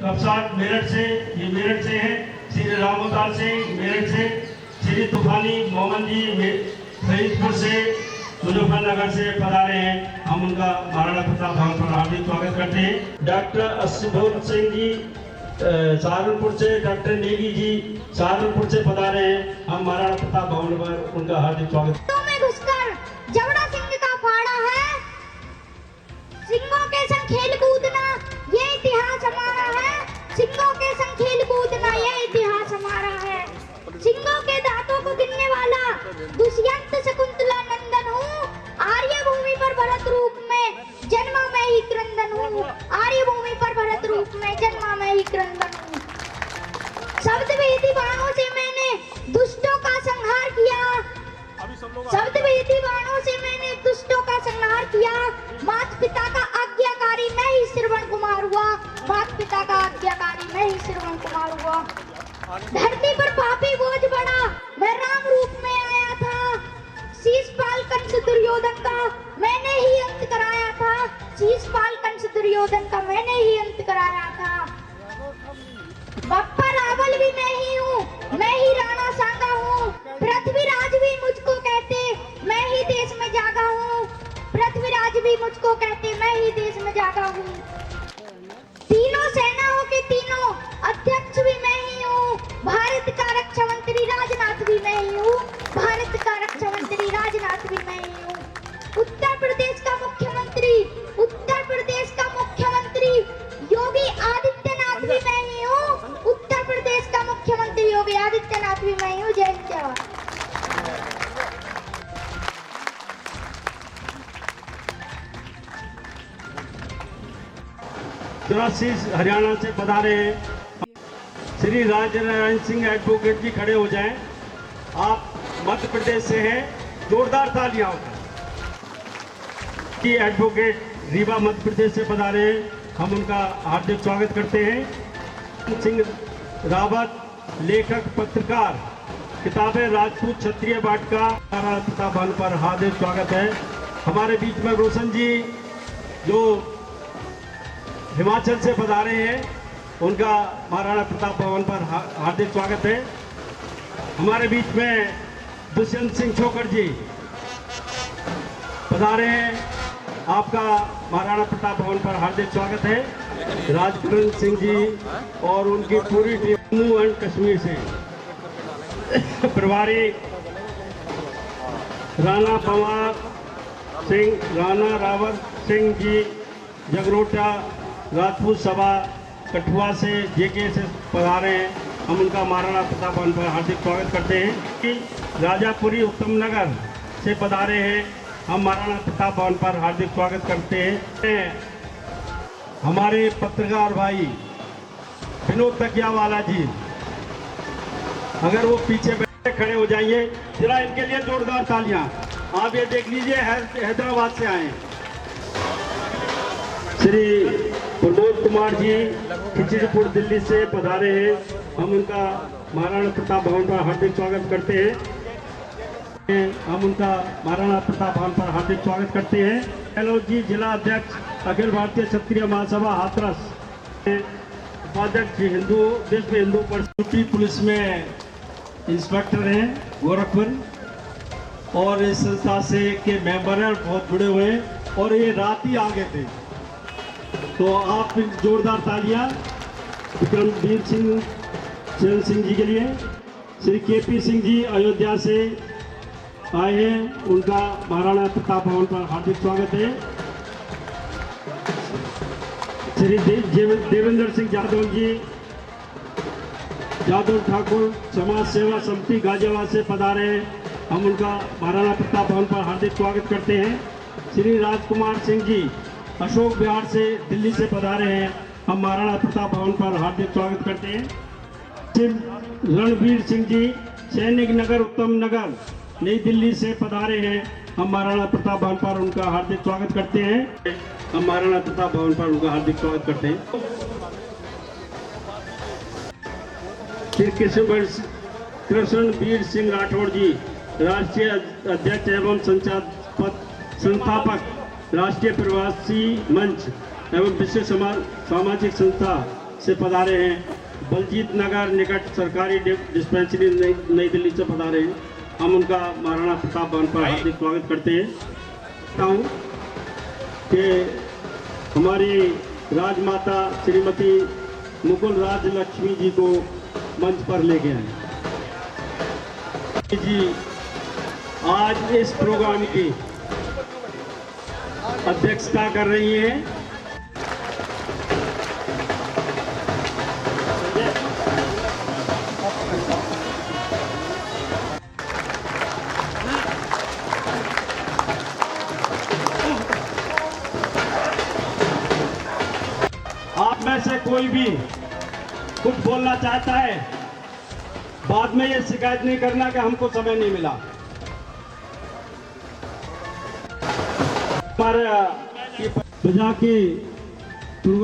कपसाट मेरठ से, ये मेरठ से है। श्री रामोदार सिंह मेरठ से, श्री तूफानी मोहम्मद जी फरीदपुर से, मुजफ्फरनगर से पधारे हैं। हम उनका महाराणा प्रताप भवन पर हार्दिक स्वागत करते हैं। डॉक्टर अशुभोर सिंह जी सहारनपुर से, डॉक्टर नेगी जी सहारनपुर से पधारे हैं। हम महाराणा प्रताप भवन पर उनका हार्दिक स्वागत। जवड़ा सिंह का फाड़ा है, सिंहों के संग खेल कूदना ये इतिहास हमारा है। सिंहों के संग खेल कूदना ये इतिहास हमारा है। सिंहों के दांतों को गिनने वाला दुष्यंत शकुंतला नंदन हूँ। आर्य भूमि पर भरत रूप में जन्मा मैं ही क्रंदन हूँ। आर्य भूमि पर भरत रूप में जन्मा मैं ही क्रंदन हूँ। शब्द वेदी बाणों से मैंने दुष्टों का संहार किया। शब्द वेदी बाणों से मैंने दुष्टों का संहार किया। माता पिता का आज्ञाकारी मैं ही श्रवण कुमार हुआ। माता पिता का आज्ञाकारी मैं ही श्रवण कुमार हुआ। धरती पर पापी बोझ बड़ा मैं राम रूप में आया था। शीशपाल कंस दुर्योधन का मैंने ही अंत कराया था। शीशपाल कंस दुर्योधन का मैंने ही अंत कराया था। बप्पा रावल भी मैं ही हूँ, मैं ही राणा सांगा हूँ। पृथ्वीराज भी मुझको कहते मैं ही देश में जागा हूँ। पृथ्वीराज भी मुझको कहते मैं ही देश में जागा हूँ। तीनों सेनाओं के तीनों अध्यक्ष भी मैं ही हूँ। भारत का रक्षा मंत्री राजनाथ भी मैं ही हूँ। भारत का रक्षा मंत्री राजनाथ भी मैं ही हूँ। उत्तर प्रदेश का मुख्यमंत्री योगी आदित्यनाथ भी मैं ही हूँ। उत्तर प्रदेश का मुख्यमंत्री योगी आदित्यनाथ भी मैं ही हूँ। जय जवान। हरियाणा से पधारे हैं श्री राजनारायण सिंह एडवोकेट जी, खड़े हो जाएं। आप मध्य प्रदेश से हैं, जोरदार तालियां की एडवोकेट रीवा मध्य प्रदेश से पधारे हैं। हम उनका हार्दिक स्वागत करते हैं। सिंह रावत लेखक पत्रकार, किताबें राजपूत क्षत्रिय वाटिका, महाराणा प्रताप भवन पर हार्दिक स्वागत है। हमारे बीच में रोशन जी जो हिमाचल से पधारे हैं, उनका महाराणा प्रताप भवन पर हार्दिक स्वागत है। हमारे बीच में दुष्यंत सिंह छोकर जी पधारे हैं, आपका महाराणा प्रताप भवन पर हार्दिक स्वागत है। राजकरण सिंह जी और उनकी पूरी टीम जम्मू एंड कश्मीर से प्रभारी राणा पवार सिंह, राणा रावत सिंह जी जगरोटा राजपूत सभा कठुआ से जेके से पधारे हैं। हम उनका महाराणा प्रताप भवन पर हार्दिक स्वागत करते हैं। कि राजापुरी उत्तम नगर से पधारे हैं, हम महाराणा प्रताप भवन पर हार्दिक स्वागत करते हैं। हमारे पत्रकार भाई विनोद तकियावाला जी, अगर वो पीछे बैठे खड़े हो जाइए, जरा इनके लिए जोरदार तालियां। आप ये देख लीजिए, हैदराबाद से आए श्री प्रमोद कुमार जी खिचड़ीपुर दिल्ली से पधारे हैं। हम उनका महाराणा प्रताप भवन पर हार्दिक स्वागत करते हैं। हम उनका महाराणा प्रताप भवन पर हार्दिक स्वागत करते हैं। गहलोत जी जिला अध्यक्ष अखिल भारतीय क्षत्रिय महासभा हाथरस, उपाध्यक्ष हिंदू विश्व हिंदू परिषद, पुलिस में इंस्पेक्टर हैं गोरखपुर, और इस संस्था से के मेंबर हैं, बहुत जुड़े हुए हैं, और ये रात ही आ गए थे। तो आप जोरदार तालियां विक्रमवीर सिंह चरण सिंह जी के लिए। श्री केपी सिंह जी अयोध्या से आए हैं, उनका महाराणा प्रताप भवन पर हार्दिक स्वागत है। श्री देवेंद्र सिंह यादव जी यादव ठाकुर समाज सेवा समिति गाजियाबाद से पधारे हैं, हम उनका महाराणा प्रताप भवन पर हार्दिक स्वागत करते हैं। श्री राजकुमार सिंह जी अशोक विहार से दिल्ली से पधारे हैं, हम महाराणा प्रताप भवन पर हार्दिक स्वागत करते हैं। श्री रणवीर सिंह जी सैनिक नगर उत्तम नगर नई दिल्ली से पधारे हैं, हम महाराणा प्रताप भवन पर उनका हार्दिक स्वागत करते हैं। हम महाराणा प्रताप भवन पर उनका हार्दिक स्वागत करते हैं। श्री कृष्णवीर सिंह राठौड़ जी राष्ट्रीय अध्यक्ष एवं संस्थापक राष्ट्रीय प्रवासी मंच एवं विश्व सामाजिक संस्था से पधारे हैं, बलजीत नगर निकट सरकारी डिस्पेंसरी नई दिल्ली से पधारे हैं। हम उनका महाराणा प्रताप भवन पर हार्दिक स्वागत करते हैं। हूँ कि हमारी राजमाता श्रीमती मुकुल राज लक्ष्मी जी को मंच पर ले गए हैं। जी आज इस प्रोग्राम की अध्यक्षता कर रही हैं। आप में से कोई भी कुछ बोलना चाहता है, बाद में ये शिकायत नहीं करना कि हमको समय नहीं मिला। बजा के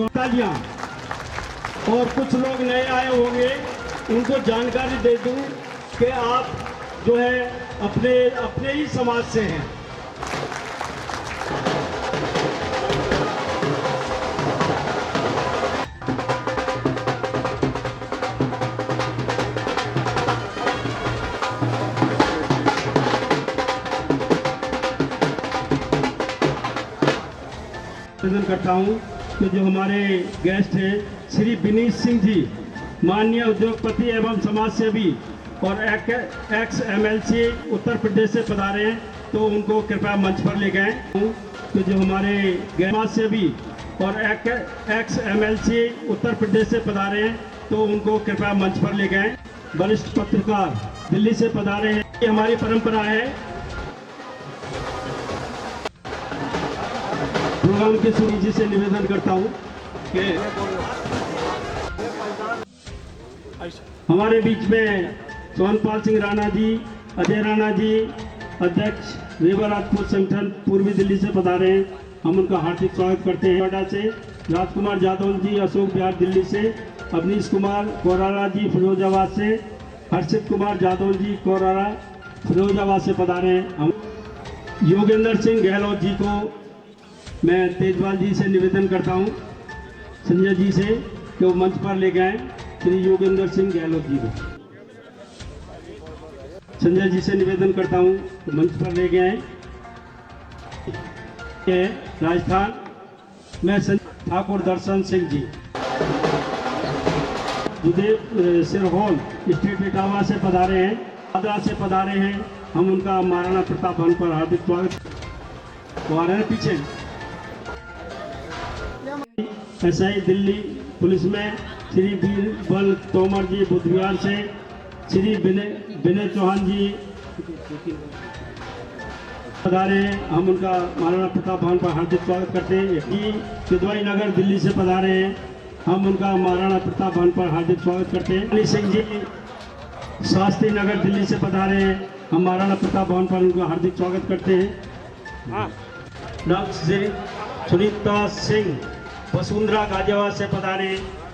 तालियां, और कुछ लोग नए आए होंगे उनको जानकारी दे दूं कि आप जो है अपने ही समाज से हैं। करता हूं कि जो हमारे गेस्ट हैं श्री विनीत सिंह जी, माननीय उद्योगपति एवं समाज सेवी और एक्स MLC उत्तर प्रदेश से पधारे हैं, तो उनको कृपया मंच पर ले गए। तो जो हमारे समाज सेवी और एक्स MLC उत्तर प्रदेश से पधारे हैं, तो उनको कृपया मंच पर ले गए। वरिष्ठ पत्रकार दिल्ली से पधारे हैं। ये हमारी परंपरा है। प्रोग्राम के सुनी जी से निवेदन करता हूं कि हमारे बीच में सोहनपाल सिंह राणा जी, अजय राणा जी, अध्यक्ष रेवा राजपूत संगठन पूर्वी दिल्ली से पधारे हैं। हम उनका हार्दिक स्वागत करते हैं। नोएडा से राजकुमार जादव जी, अशोक बिहार दिल्ली से, अवनीश कुमार कोरारा जी फिरोजाबाद से, हर्षित कुमार जादव जी कोरारा फिरोजाबाद से पधारे हैं। हम योगेंद्र सिंह गहलोत जी को मैं तेजपाल जी से निवेदन करता हूं, संजय जी से, कि वो मंच पर ले गए श्री योगेंद्र सिंह गहलोत जी को। संजय जी से निवेदन करता हूं तो मंच पर ले गए राजस्थान में ठाकुर दर्शन सिंह जी, जुदेव सिरहोल स्टेट इटावा से पधारे हैं, आगरा से पधारे हैं। हम उनका महाराणा प्रताप भवन पर हार्दिक स्वागत। वो आ रहे हैं पीछे। SI दिल्ली पुलिस में श्री बीरबल तोमर जी बुधविहार से, श्री विनय चौहान जी पधारे हैं। हम उनका महाराणा प्रताप भवन पर हार्दिक स्वागत करते हैं। किदवाई नगर दिल्ली से पधारे हैं। हम उनका महाराणा प्रताप भवन पर हार्दिक स्वागत करते हैं। अली सिंह जी शास्त्री नगर दिल्ली से पधारे हैं। हम महाराणा प्रताप भवन पर उनका हार्दिक स्वागत करते हैं। डॉक्टर सुनीता सिंह वसुंधरा गाजियाबाद से पधारे,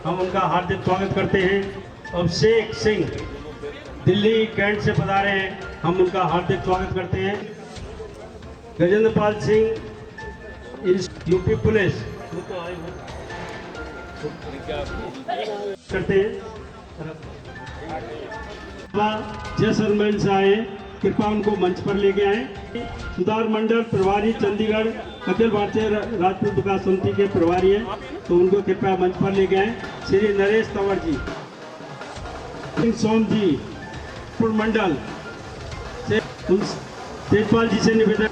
हम उनका हार्दिक स्वागत करते हैं। अभिषेक सिंह दिल्ली कैंट से पधारे हैं, हम उनका हार्दिक स्वागत करते हैं। गजेंद्र पाल सिंह यूपी पुलिस करते हैं। जैसलमेर से आए, कृपया उनको मंच पर ले गए आए। सुधार मंडल प्रभारी चंडीगढ़ अखिल भारतीय राजपूत विकास समिति के प्रभारी हैं, तो उनको कृपया मंच पर ले गए। श्री नरेश तंवर जी, सोम जी मंडल से तेजपाल जी से निवेदन।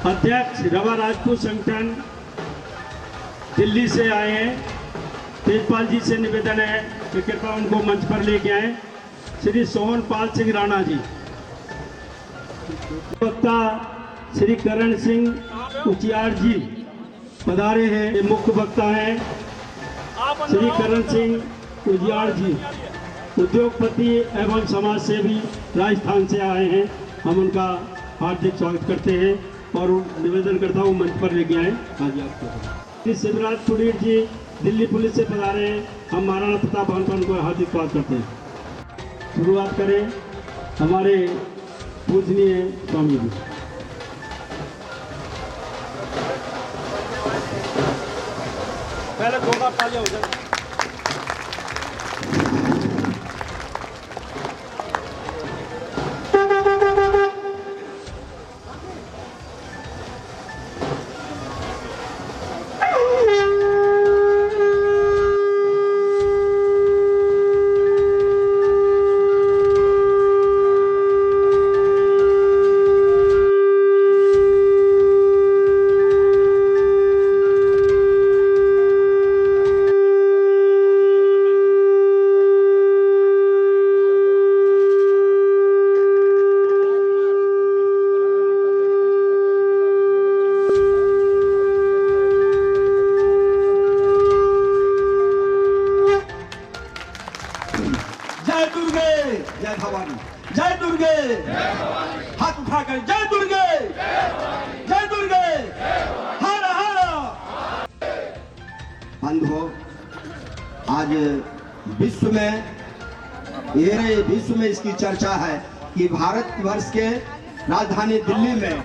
अध्यक्ष रवा राजपूत संगठन दिल्ली से आए हैं, तेजपाल जी से निवेदन है कि कृपया उनको मंच पर लेके आए। श्री सोहनपाल सिंह राणा जी, वक्ता श्री करण सिंह उचियार जी पधारे हैं। ये मुख्य वक्ता हैं श्री करण सिंह उजियार जी, उद्योगपति एवं समाज सेवी राजस्थान से आए हैं। हम उनका हार्दिक स्वागत करते हैं और निवेदन करता हूँ मंच पर लेके आए। हाँ जी, आपको शिवराज पुरीर जी दिल्ली पुलिस से पधारे हैं। हम महाराणा प्रताप भवन पर उनको हार्दिक स्वागत करते हैं। शुरुआत करें हमारे पूजनीय स्वामी जी। पहले 2 बार तालियां हो जाए। जय दुर्गे, जय भवानी, जय दुर्गे, हाथ उठाकर जय दुर्गे, जय दुर्गे, हर हर। बंधुओं, आज विश्व में, पूरे विश्व में इसकी चर्चा है कि भारतवर्ष के राजधानी दिल्ली में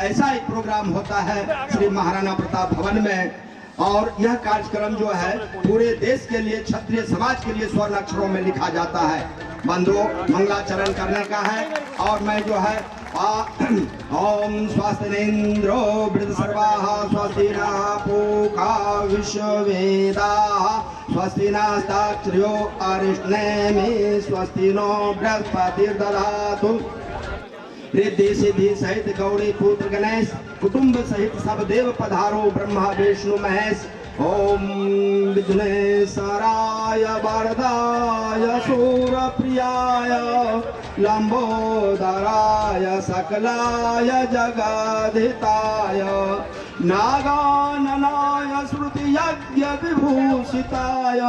ऐसा एक प्रोग्राम होता है श्री महाराणा प्रताप भवन में, और यह कार्यक्रम जो है पूरे देश के लिए, क्षत्रिय समाज के लिए स्वर्ण अक्षरों में लिखा जाता है। बंधुओं, मंगलाचरण करने का है और मैं जो है ओम स्वस्तिनेन्द्रो वृद्धसर्वाः स्वस्ति न पूषा विश्ववेदाः स्वस्ति नस्ताक्षर्यो अरिष्टनेमिः स्वस्ति नो बृहस्पतिर्दधातु। रिद्धि सिद्धि सहित गौरी पुत्र गणेश कुटुंब सहित सब देव पधारो ब्रह्मा विष्णु महेश। ओम विघ्नेश्वराय वरदाय सूरप्रियाय लंबोदराय सकलाय जगद्धिताय नागाननाय श्रुति यज्ञ विभूषिताय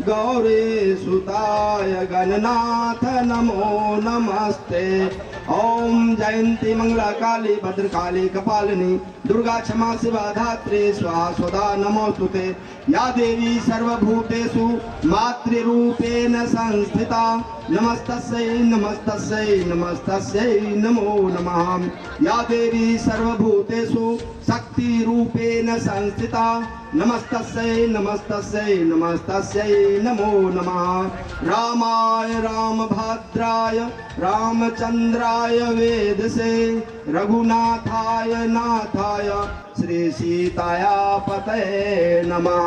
गौरी सुताय गणनाथ नमो नमस्ते। ओम जयंती मंगला काली भद्रकाली कपालिनी दुर्गा क्षमा शिवा धात्री स्वाहा स्वधा नमोस्तुते। या देवी सर्वभूतेषु मातृरूपेण संस्थिता नमस्तस्यै नमस्तस्यै नमस्तस्यै नमो नमः। या देवी सर्वभूतेषु शक्ति रूपेण संस्थिता नमस्तस्यै नमस्तस्यै नमस्तस्यै नमो नमः। रामाय रामभद्राय रामचंद्राय वेदसे रघुनाथाय नाथाय श्री सीताया पतये नमः।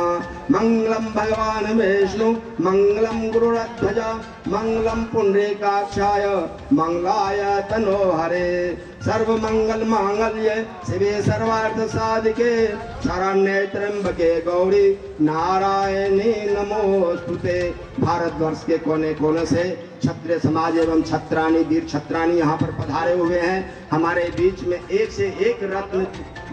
मंगलम भगवान विष्णु मंगलम गुरुरध्वज मंगलम पुंडरीकाक्षाय मंगलाय तनोहरे। सर्व मंगल मांगल्ये शिवे सर्वार्थ साधिके शरण्ये त्र्यंबके गौरी नारायणी नमोस्तुते। भारतवर्ष के कोने कोने से क्षत्रिय समाज एवं छत्राणी वीर छत्राणी यहाँ पर पधारे हुए हैं। हमारे बीच में एक से एक रत्न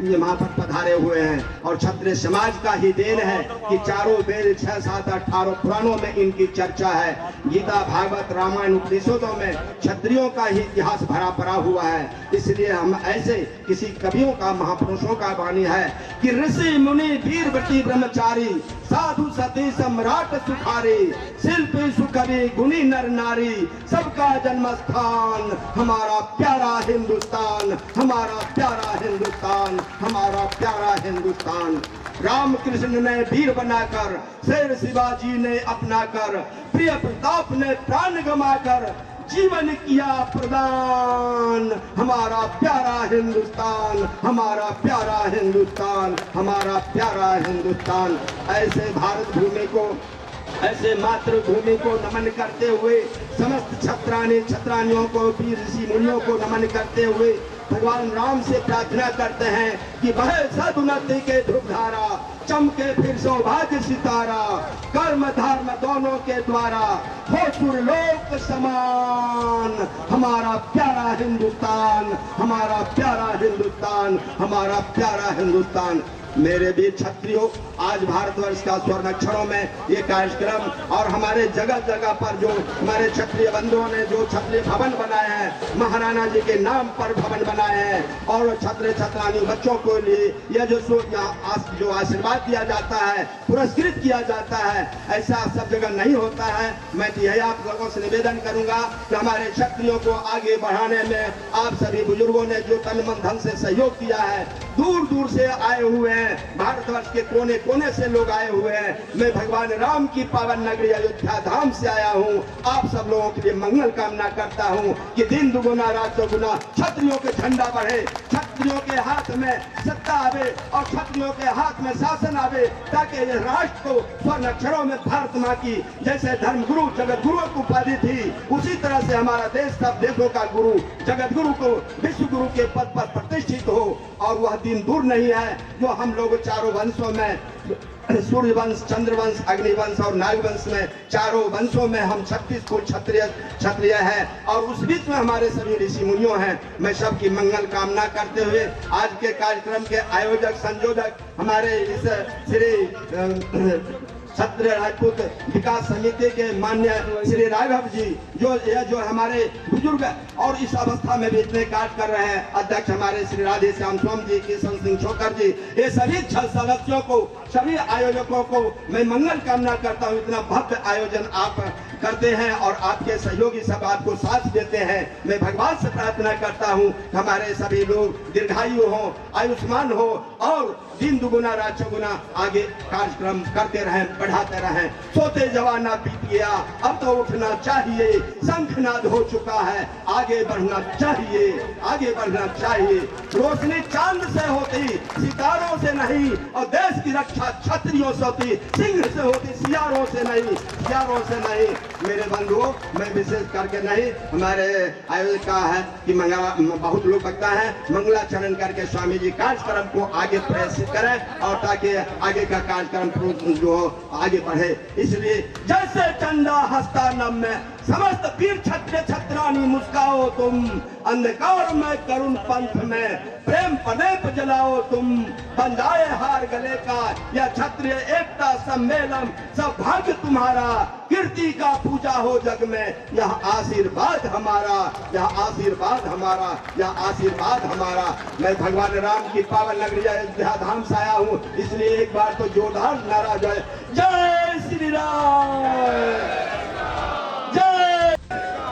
यहाँ पर पधारे हुए हैं और क्षत्रिय समाज का ही देन है कि चारों वेद 6, 7, 18 पुराणों में इनकी चर्चा है। गीता भागवत रामायण उपनिषदों में क्षत्रियों का ही इतिहास भरा पड़ा हुआ है। इसलिए हम ऐसे किसी कवियों का, महापुरुषों का वाणी है कि ऋषि मुनि वीर बटी ब्रह्मचारी साधु सती सम्राट सुखारी शिल्पी सुकवि गुणी नर नारी सबका जन्म स्थान हमारा प्यारा हिंदुस्तान, हमारा प्यारा हिंदुस्तान, हमारा प्यारा हिंदुस्तान। रामकृष्ण ने वीर बनाकर, शेर शिवाजी ने अपनाकर, प्रिय प्रताप ने प्राण गमाकर जीवन किया प्रदान। हमारा प्यारा हिंदुस्तान, हमारा प्यारा हिंदुस्तान, हमारा प्यारा हिंदुस्तान। ऐसे भारत भूमि को, ऐसे मातृभूमि को नमन करते हुए समस्त छत्राणी छत्रानियों को, वीर ऋषि मुनियों को नमन करते हुए भगवान राम से प्रार्थना करते हैं कि वह सदुन्नति के ध्रुवधारा चमके फिर सौभाग्य सितारा, कर्म धर्म दोनों के द्वारा हो सुरलोक समान। हमारा प्यारा हिंदुस्तान, हमारा प्यारा हिंदुस्तान, हमारा प्यारा हिंदुस्तान। मेरे वीर क्षत्रियों, आज भारतवर्ष का स्वर्ण अक्षरों में ये कार्यक्रम और हमारे जगह जगह पर जो हमारे क्षत्रिय बंधुओं ने जो क्षत्रिय भवन बनाए हैं, महाराणा जी के नाम पर भवन बनाए हैं और क्षत्रिय छत्रानी बच्चों को लिए यह जो आशीर्वाद दिया जाता है, पुरस्कृत किया जाता है, ऐसा सब जगह नहीं होता है। मैं यही आप लोगों से निवेदन करूंगा कि हमारे क्षत्रियों को आगे बढ़ाने में आप सभी बुजुर्गों ने जो तन मन धन से सहयोग किया है, दूर दूर से आए हुए हैं, भारतवर्ष के कोने कोने से लोग आए हुए हैं। मैं भगवान राम की पावन नगरी अयोध्या धाम से आया हूँ। आप सब लोगों के लिए मंगल कामना करता हूँ कि दिन दुगुना रात चौगुना क्षत्रियों के झंडा बढ़े, क्षत्रियों के हाथ में सत्ता आवे और क्षत्रियों के हाथ में शासन आवे, ताकि ये राष्ट्र को स्वर्ण अक्षरों में भारत माँ की जैसे धर्म गुरु जगत गुरु की उपाधि थी, उसी तरह से हमारा देश सब देशों का गुरु जगत गुरु को विश्व गुरु के पद पर प्रतिष्ठित हो। और वह दिन दूर नहीं है जो हम लोग चारों वंशों में, सूर्य वंश, चंद्रवंश, अग्निवंश और नागवंश में, चारों वंशों में हम 36 कुल क्षत्रिय हैं और उस बीच में हमारे सभी ऋषि मुनियों हैं। मैं सबकी मंगल कामना करते हुए आज के कार्यक्रम के आयोजक संयोजक हमारे इस श्री क्षत्रिय राजपूत विकास समिति के मान्य श्री राघव जी, जो हमारे बुजुर्ग और इस अवस्था में भी इतने कार्य कर रहे हैं, अध्यक्ष हमारे श्री राधे श्याम स्वामी जी, किशन सिंह छोकर जी, ये सभी 6 सदस्यों को, सभी आयोजकों को मैं मंगल कामना करता हूँ। इतना भव्य आयोजन आप करते हैं और आपके सहयोगी सब आपको साथ देते हैं। मैं भगवान से प्रार्थना करता हूँ हमारे सभी लोग दीर्घायु हो, आयुष्मान हो और दिन दुगुना रात चौगुना आगे कार्यक्रम करते रहें, बढ़ाते रहें। सोते जवाना बीत गया, अब तो उठना चाहिए, शंखनाद हो चुका है, आगे बढ़ना चाहिए, आगे बढ़ना चाहिए। रोशनी चांद से होती, सितारों से नहीं, और देश की रक्षा क्षत्रियों से होती, सिंह से होती, सियारों से नहीं, सियारों से नहीं। मेरे बंधुओं, मैं विशेष करके नहीं, हमारे आयोजक का है कि बहुत लोग लगता है मंगलाचरण करके स्वामी जी कार्यक्रम को आगे प्रेषित करें और ताकि आगे का कार्यक्रम जो आगे बढ़े। इसलिए जैसे चंदा हस्ता नम में समस्त वीर क्षत्रिय छत्रानी मुस्काओ तुम, अंधकार में करुण पंथ में प्रेम पनेप जलाओ तुम, बन जाए हार गले का यह क्षत्रिय एकता सम्मेलन, सब भाग्य तुम्हारा, कीर्ति का पूजा हो जग में, यह आशीर्वाद हमारा, यह आशीर्वाद हमारा, यह आशीर्वाद हमारा। मैं भगवान राम की पावन नगरी अयोध्या धाम से आया हूँ, इसलिए एक बार तो जोरदार नारा जय जय श्री राम,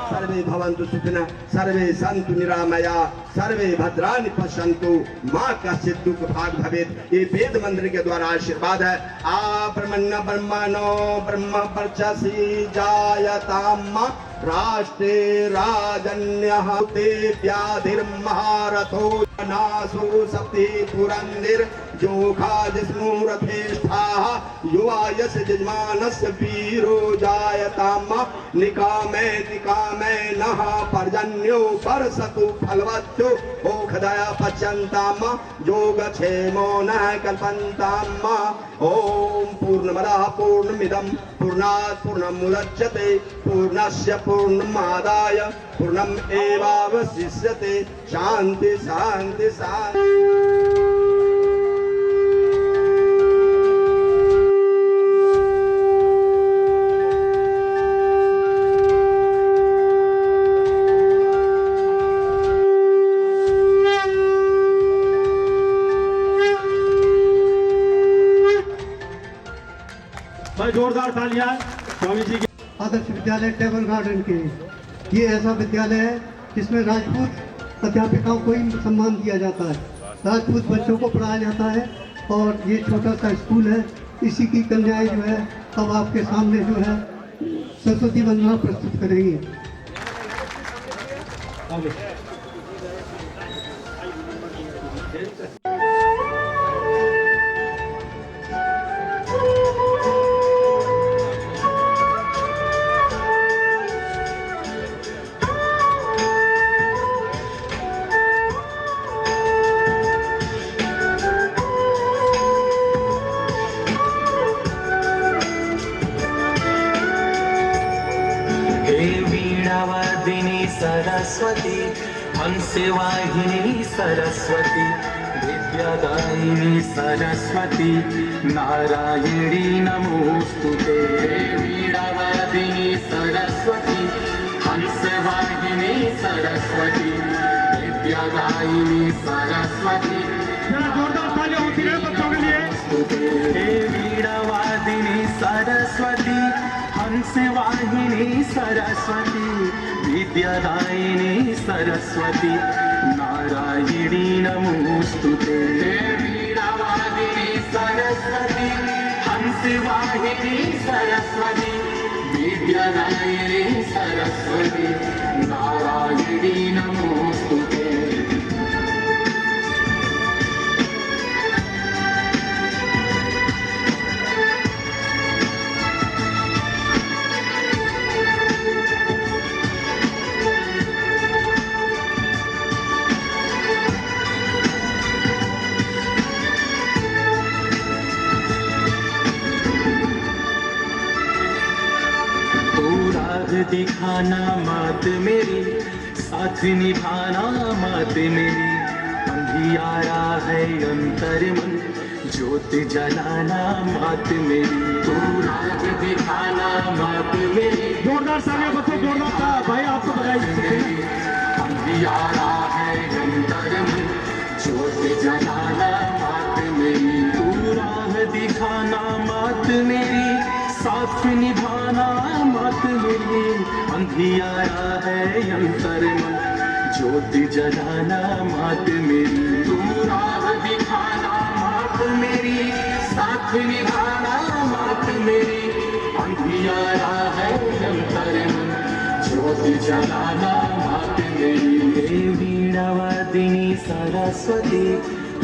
सर्वे भवन्तु सुखिनः, सर्वे सन्तु निरामया, सर्वे भद्राणि पश्यन्तु, मां कश्चित् दुःख भाग भवेत्। ये वेद मंत्र के द्वारा आशीर्वाद है। आ ब्रह्मण्य ब्रह्मणो ब्रह्म वर्चसि जायताम राष्ट्रे राजन्यः ते व्याधिर्महारथो नासु सप्ति पुरंदिर जोखा जिष्णु रथेष्ठाः युवा यश यजमानस्य वीरो जायताम निकामे निकामे नः पर्जन्यो वर्षतु फलवत्यो ओखदया पच्यन्ताम योगक्षेमो नः कल्पन्ताम। ओम पूर्णमदः पूर्णमिदं पूर्णात् पूर्णमुदच्यते पूर्णस्य पूर्णमादाय पूर्णम् एवावशिष्यते। शांति शांति शांति। जोरदार तालियां स्वामी जी के। आदर्श विद्यालय टेबल गार्डन के ये ऐसा विद्यालय है जिसमें राजपूत अध्यापिकाओं को ही सम्मान दिया जाता है, राजपूत बच्चों को पढ़ाया जाता है और ये छोटा सा स्कूल है। इसी की कन्याएं जो है अब आपके सामने जो है सरस्वती वंदना प्रस्तुत करेंगी। सरस्वती हंसवाहिनी सरस्वती विद्यादायिनी सरस्वती नारायणी नमोस्तुते। वीणावादिनी सरस्वती हंसवाहिनी सरस्वती विद्यादायिनी सरस्वती जोरदार तालियां होती रहे बच्चों के लिए। वीणावादिनी सरस्वती हंसवाहिनी सरस्वती विद्यादायिनी सरस्वती नारायणी नमोस्तुते। वीणावादिनी सरस्वती हंसवाहिनी सरस्वती विद्यादायिनी सरस्वती नारायणी नमोस्तुते। दिखाना मात मेरी, साथ निभाना मात मेरी, अंधियारा है अंतर मन, ज्योत जलाना मात मेरी। तू राह दिखाना मात मेरी, जोरदार तालियां बच्चों, जोरदार भाई आपको बधाई। अंधियारा है अंतर में, ज्योत जलाना मात मेरी, तू राह दिखाना मात मेरी, साथ निभाना मात मेरी। अंधियारा है अंतर में, ज्योत जलाना मात मेरी, तू राह दिखाना मात मेरी, साथ निभाना मात मेरी। अंधियारा है अंतर में, ज्योत जलाना मात मेरी। हे वीणावादिनी सरस्वती,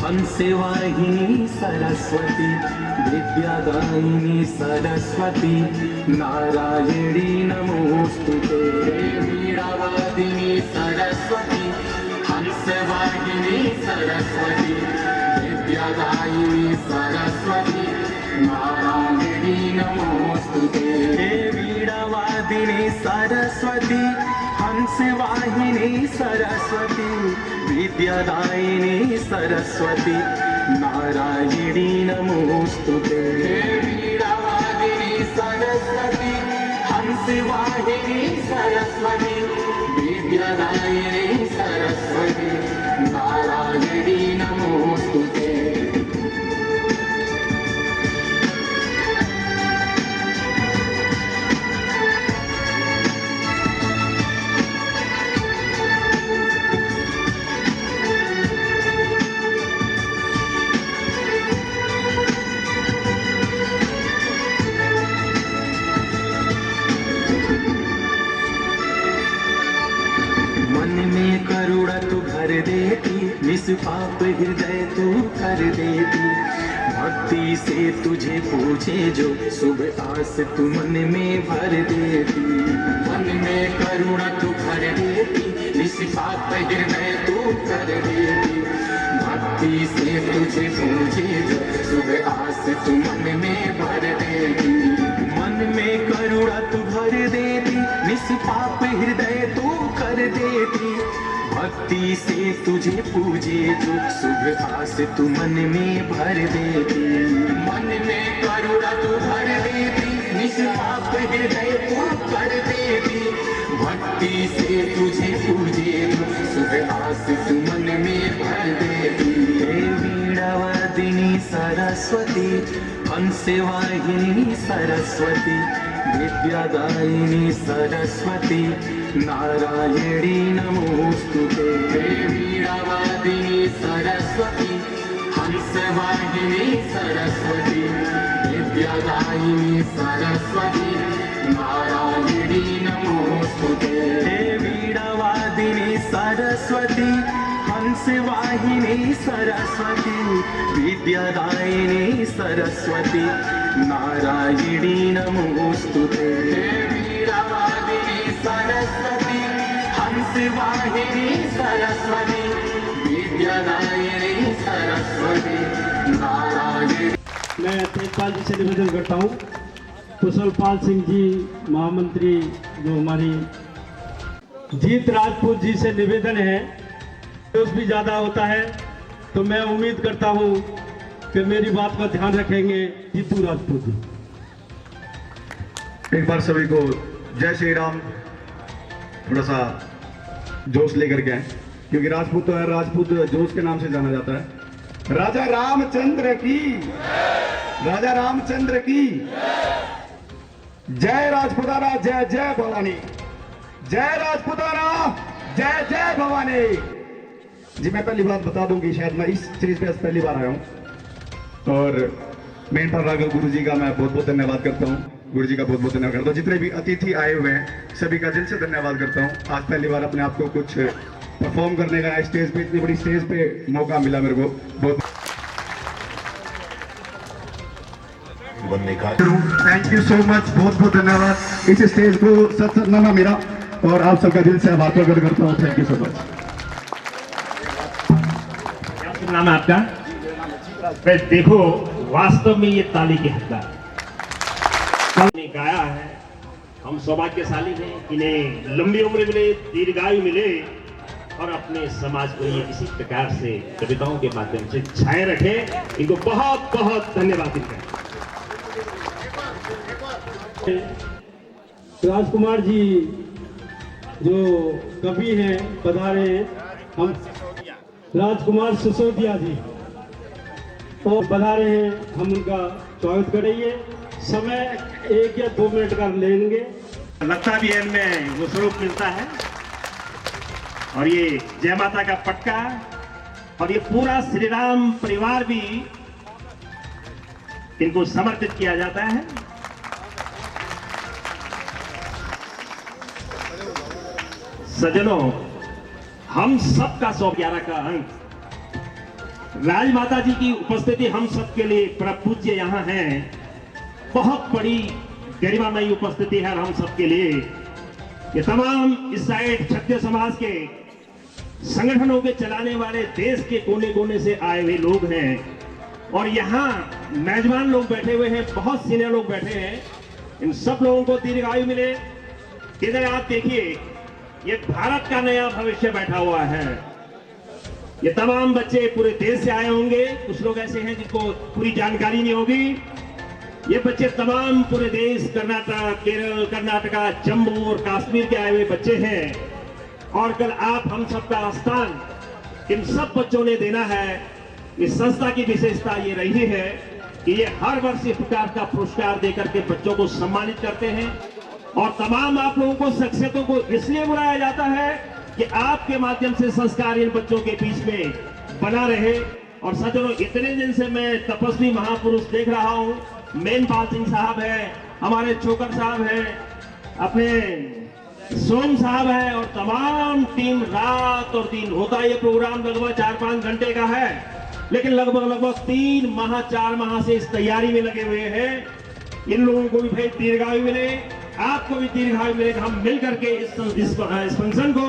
हंसवाहिनी सरस्वती, विद्यादायिनी सरस्वती, नारायणी नमोस्तुते। हे वीणावादिनी सरस्वती, हंसवाहिनी सरस्वती, विद्यादायिनी सरस्वती, नारायणी नमोस्तुते। हे वीणावादिनी सरस्वती, हंसवाहिनी सरस्वती, विद्यादायिनी सरस्वती, नारायणी नमोस्तुते। हे वीणावादिनी सरस्वती, हंसवाहिनी सरस्वती, विद्यादायिनी सरस्वती, नारायणी नमोस्तुते। मन में करुणा तू भर देती, निष्पाप हृदय तू कर देती, भक्ति से तुझे पूछे जो शुभ आस तू मन में भर देती। मन में करुणा तू भर देती, निष्पाप हृदय तू कर देती, भक्ति से तुझे पूछे जो शुभ आस तू मन में भर देती। मन में करुणा तू भर देती, निष्पाप हृदय तू कर देती, भक्ति से तुझे पूजे जो शुभ आस तू मन में भर देती। मन में करुणा तू भर देती, निष्पाप हृदय तू कर देती, भक्ति से तुझे पूजे जो शुभ आस तू मन में भर देती। हे वीणावादिनी सरस्वती, हंसवाहिनी सरस्वती, विद्यादायिनी सरस्वती, नारायणी नमोस्तुते। हे वीणावादिनी सरस्वती, हंसवाहिनी सरस्वती, विद्यादायिनी सरस्वती, नारायणी नमोस्तुते। हे वीणावादिनी सरस्वती, हंसवाहिनी सरस्वती, विद्यादायिनी सरस्वती, नारायणी नमोस्तुते। हे वीणावादिनी सरस्वती, हंसवाहिनी सरस्वती, विद्यादायिनी सरस्वती, नारायणी। मैं तेजपाल जी से निवेदन करता हूँ, कुशलपाल सिंह जी महामंत्री जो हमारी जीत राजपूत जी से निवेदन है, जोश भी ज़्यादा होता है, तो मैं उम्मीद करता हूँ कि मेरी बात का ध्यान रखेंगे जीतू राजपूत जी। एक बार सभी को जय श्री राम। थोड़ा सा जोश लेकर के आए, क्योंकि राजपूत तो है, राजपूत जोश के नाम से जाना जाता है। राजा रामचंद्र की, राजा रामचंद्र की जय। राजपुताना जय जय भवानी, जय राजपुताना जय जय भवानी। जी मैं पहली बात बता दूं कि शायद मैं इस सीरीज पे पहली बार आया हूं, और मेन पर राघव गुरु जी का मैं बहुत बहुत धन्यवाद करता हूं, गुरु जी का बहुत बहुत धन्यवाद करता हूं। जितने भी अतिथि आए हुए हैं सभी का दिल से धन्यवाद करता हूं। आज पहली बार अपने आप को कुछ परफॉर्म करने का स्टेज पे, इतनी बड़ी स्टेज पे मौका मिला मेरे को, बहुत थैंक यू सो मच, बहुत बहुत धन्यवाद। इस स्टेज को सत सराहना मेरा और आप सबका दिल से आभार प्रकट करता हूँ। Thank you so much. क्या नाम है आपका? बस देखो, वास्तव में ये ताली के हकदार ने गाया है। हम सौभाग्यशाली हैं, इन्हें लंबी उम्र मिले, दीर्घायु मिले, और अपने समाज को ये इसी प्रकार से कविताओं के माध्यम से छाए रखे। इनको बहुत बहुत धन्यवाद देते हैं। राजकुमार जी जो कवि हैं पधारे हैं, हम राजकुमार सिसोदिया जी और पधारे हैं, हम उनका स्वागत करेंगे। समय 1 या 2 मिनट का लेंगे। लगता भी है इनमें वो स्वरूप मिलता है और ये जय माता का पटका और ये पूरा श्री राम परिवार भी इनको समर्पित किया जाता है। सज्जनों, हम सबका 111 का अंक राजमाता जी की उपस्थिति हम सबके लिए परम पूज्य यहाँ है, बहुत बड़ी गरिमामयी उपस्थिति है हम सबके लिए। ये तमाम इस साइड क्षत्रिय समाज के संगठनों के चलाने वाले देश के कोने कोने से आए हुए लोग हैं और यहाँ मेजबान लोग बैठे हुए हैं, बहुत सीनियर लोग बैठे हैं। इन सब लोगों को दीर्घायु मिले। इधर आप देखिए, ये भारत का नया भविष्य बैठा हुआ है। ये तमाम बच्चे पूरे देश से आए होंगे, कुछ लोग ऐसे हैं जिनको पूरी जानकारी नहीं होगी। ये बच्चे तमाम पूरे देश, कर्नाटक, केरल, कर्नाटका, जम्मू और कश्मीर के आए हुए बच्चे हैं और कल आप हम सबका स्थान इन सब बच्चों ने देना है। इस संस्था की विशेषता ये रही है कि ये हर वर्ष इस प्रकार का पुरस्कार देकर के बच्चों को सम्मानित करते हैं और तमाम आप लोगों को, शख्सियतों को इसलिए बुलाया जाता है कि आपके माध्यम से संस्कार इन बच्चों के बीच में बना रहे। और सज्जनों, इतने दिन से मैं तपस्वी महापुरुष देख रहा हूं, मेनपाल सिंह साहब है, हमारे छोकर साहब है, अपने सोम साहब है और तमाम टीम रात और दिन होता। ये प्रोग्राम लगभग 4-5 घंटे का है, लेकिन लगभग 3 माह 4 माह से इस तैयारी में लगे हुए हैं। इन लोगों को भी भाई दीर्घायु मिले, आपको भी दीर्घायु मिले। हम मिल करके इस फंक्शन को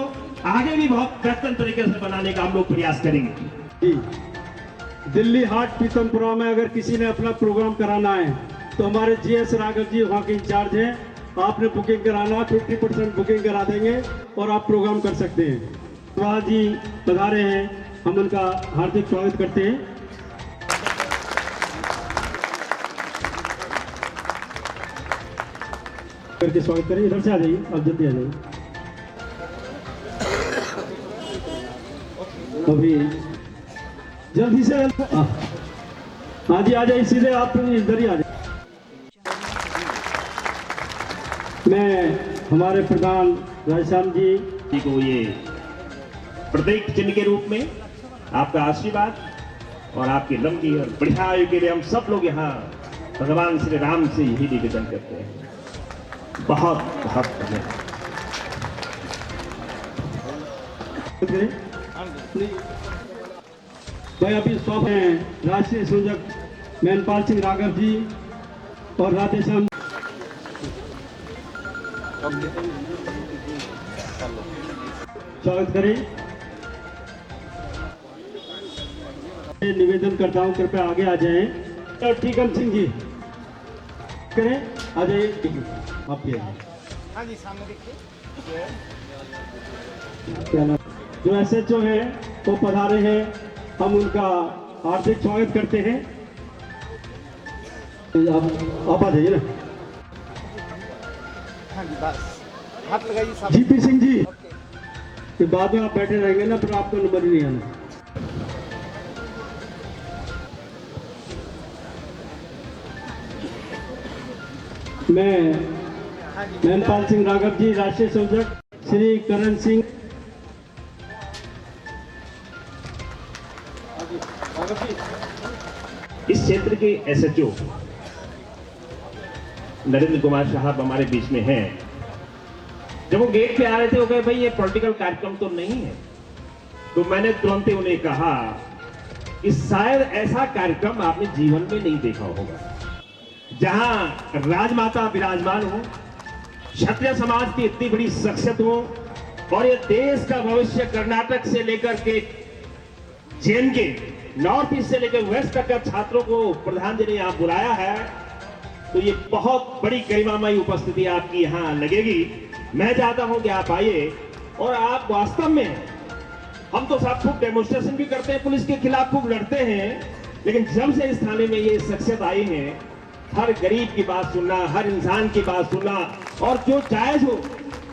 आगे भी बहुत बेहतर तरीके से बनाने का हम लोग प्रयास करेंगे। दिल्ली हाट पीतमपुरा में अगर किसी ने अपना प्रोग्राम कराना है तो हमारे GS राघव जी वहाँ के इंचार्ज हैं। आपने बुकिंग कराना, 50% बुकिंग करा देंगे और आप प्रोग्राम कर सकते हैं। वहाँ जी पधारे हैं, हम उनका हार्दिक स्वागत करते हैं। करके स्वागत करें। इधर से आ जाइए, आप जल्दी आ जाइए। अभी जल्दी से हाँ जी, आ जाइए सीधे, आप इधर ही आ जाइए। मैं हमारे प्रधान राजश्याम जी को ये प्रतीक चिन्ह के रूप में आपका आशीर्वाद और आपकी लंबी और बढ़िया आयु के लिए हम सब लोग यहाँ भगवान श्री राम से यही निवेदन करते हैं। बहुत बहुत धन्यवाद। भाई अभी स्टॉप हैं राष्ट्रीय संयोजक मेनपाल सिंह राघव जी और राधेश्याम। स्वागत करें। निवेदन करता हूं, कृपया आगे आ जाएं। और टीकम सिंह जी करें, आ जाइए। आप हाँ जी, सामने देखिए। जो SHO है वो पधारे हैं, हम उनका हार्दिक स्वागत करते हैं। आप आ जाइए ना। हाँ जी, बस हाथ लगाइए साहब। GP सिंह जी, तो बाद में आप बैठे रहेंगे ना, फिर आपको नंबर ही नहीं आना। मैं मेनपाल सिंह राघव जी, राष्ट्रीय संयोजक श्री करण सिंह। इस क्षेत्र के SHO नरेंद्र कुमार साहब हमारे बीच में हैं। जब वो गेट पे आ रहे थे, वो कहे भाई ये पॉलिटिकल कार्यक्रम तो नहीं है, तो मैंने तुरंत ही उन्हें कहा कि शायद ऐसा कार्यक्रम आपने जीवन में नहीं देखा होगा, जहां राजमाता विराजमान हो, क्षत्रिय समाज की इतनी बड़ी शख्सियत हो और ये देश का भविष्य कर्नाटक से लेकर के JNK, नॉर्थ ईस्ट से लेकर वेस्ट तक का छात्रों को प्रधान जी ने यहाँ बुलाया है। तो ये बहुत बड़ी गरिमामयी उपस्थिति आपकी यहाँ लगेगी। मैं चाहता हूं कि आप आइए और आप वास्तव में, हम तो सब खूब डेमोन्स्ट्रेशन भी करते हैं, पुलिस के खिलाफ खूब लड़ते हैं, लेकिन जब से इस थाने में ये शख्सियत आई है हर गरीब की बात सुनना, हर इंसान की बात सुनना, और जो जायज हो,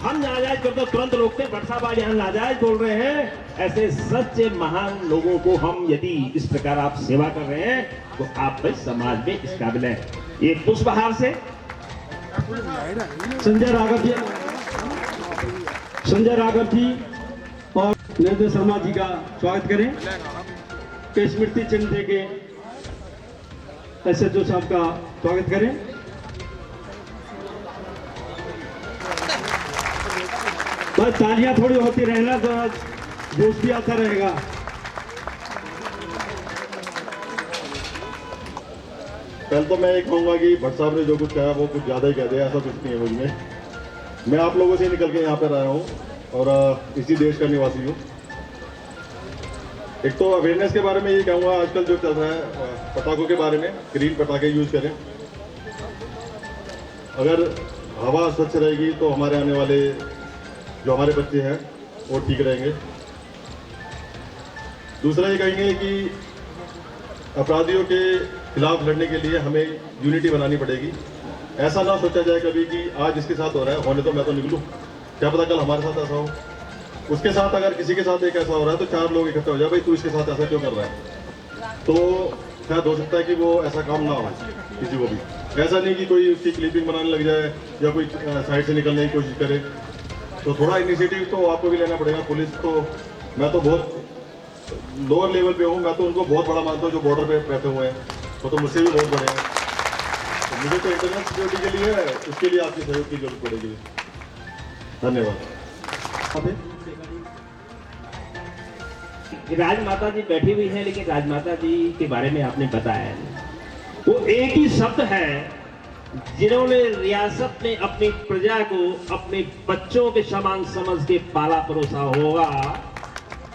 हम नाजायज कर तो तुरंत रोकते, बरसा भाई यहाँ नाजायज बोल रहे हैं। ऐसे सच्चे महान लोगों को हम यदि इस प्रकार आप सेवा कर रहे हैं तो आप भाई समाज में इस काबिल है। ये पुष्पहार से संजय राघव जी और नरेंद्र शर्मा जी का स्वागत करें। के स्मृति चिन्ह देके SHO साहब का स्वागत करें। बस तालियां थोड़ी होती रहना तो जोश भी आता रहेगा। पहले तो मैं ये कहूँगा कि भट्ट साहब ने जो कुछ कहा वो कुछ ज़्यादा ही कह दिया, ऐसा कुछ नहीं है मुझ में। मैं आप लोगों से निकल के यहाँ पर आया हूँ और इसी देश का निवासी हूँ। एक तो अवेयरनेस के बारे में ये कहूँगा, आजकल जो चल रहा है पटाखों के बारे में, ग्रीन पटाखे यूज़ करें। अगर हवा स्वच्छ रहेगी तो हमारे आने वाले जो हमारे बच्चे हैं वो ठीक रहेंगे। दूसरा ये कहेंगे कि अपराधियों के खिलाफ लड़ने के लिए हमें यूनिटी बनानी पड़ेगी। ऐसा ना सोचा जाए कभी कि आज इसके साथ हो रहा है, होने तो मैं तो निकलूं, क्या पता कल हमारे साथ ऐसा हो। उसके साथ अगर किसी के साथ एक ऐसा हो रहा है तो 4 लोग इकट्ठे हो जाए, भाई तू इसके साथ ऐसा क्यों कर रहा है, तो शायद हो सकता है कि वो ऐसा काम ना हो किसी को भी। ऐसा नहीं कि कोई उसकी क्लिपिंग बनाने लग जाए या कोई साइड से निकलने की कोशिश करे। तो थोड़ा इनिशिएटिव तो आपको भी लेना पड़ेगा। पुलिस तो मैं तो बहुत लोअर लेवल पे हूँ, मैं तो उनको बहुत बड़ा मानता हूँ जो बॉर्डर पे बैठे हुए हैं, वो तो मुझसे भी बहुत बड़े हैं। तो मुझे तो इंटरनल सिक्योरिटी के लिए उसके लिए आपके सहयोग की जरूरत पड़ेगी। धन्यवाद। राजमाता जी बैठी हुई है, लेकिन राजमाता जी के बारे में आपने बताया नहीं। वो एक ही शब्द है जिन्होंने रियासत में अपनी प्रजा को अपने बच्चों के समान समझ के पाला परोसा होगा,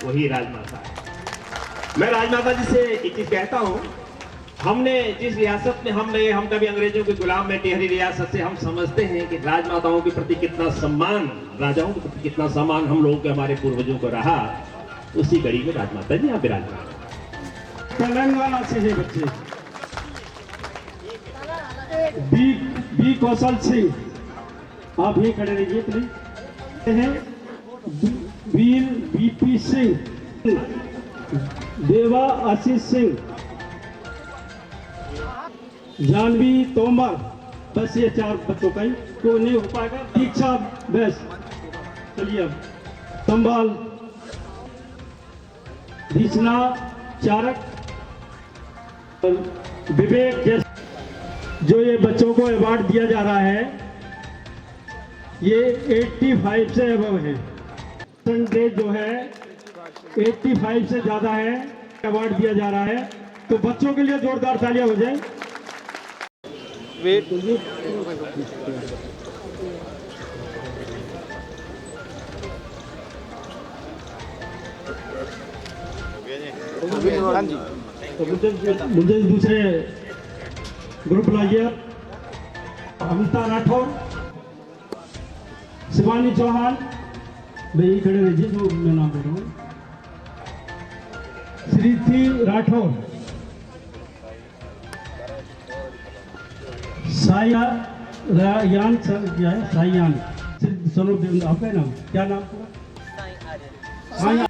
वही राजमाता है। मैं राजमाता जी से एक चीज कहता हूं, हमने जिस रियासत में हम कभी अंग्रेजों के गुलाम में टिहरी रियासत से हम समझते हैं कि राजमाताओं के प्रति कितना सम्मान, राजाओं के प्रति कितना सम्मान हम लोगों के हमारे पूर्वजों को रहा। उसी कड़ी में राजमाता जी यहाँ विराजमान। तेलंगाना से है बच्चे, बी कौशल सिंह, आप यहीं खड़े रहिए प्लीज। हैं वीर BP सिंह, देवा आशीष सिंह, जानवी तोमर। बस ये 4 बच्चों का ही तो नहीं हो पाएगा। दीक्षा बैस, चलिए अब संभाल, दीक्षना चारक, विवेक जैसे जो ये बच्चों को अवार्ड दिया जा रहा है ये 85 से अबव है। परसेंटेज जो है 85 से ज़्यादा है, अवार्ड दिया जा रहा है। तो बच्चों के लिए जोरदार तालियां हो जाए। हाँ जी, तो मुझे दूसरे ग्रुप लाइए। अमिता राठौर, शिवानी चौहान, भाई खड़े रहिए जो मैं नाम दे रहा हूँ। श्रीथी राठौर, सायान सर क्या है, सायान स्वरूप, आपका नाम क्या नाम पूरा? सायान।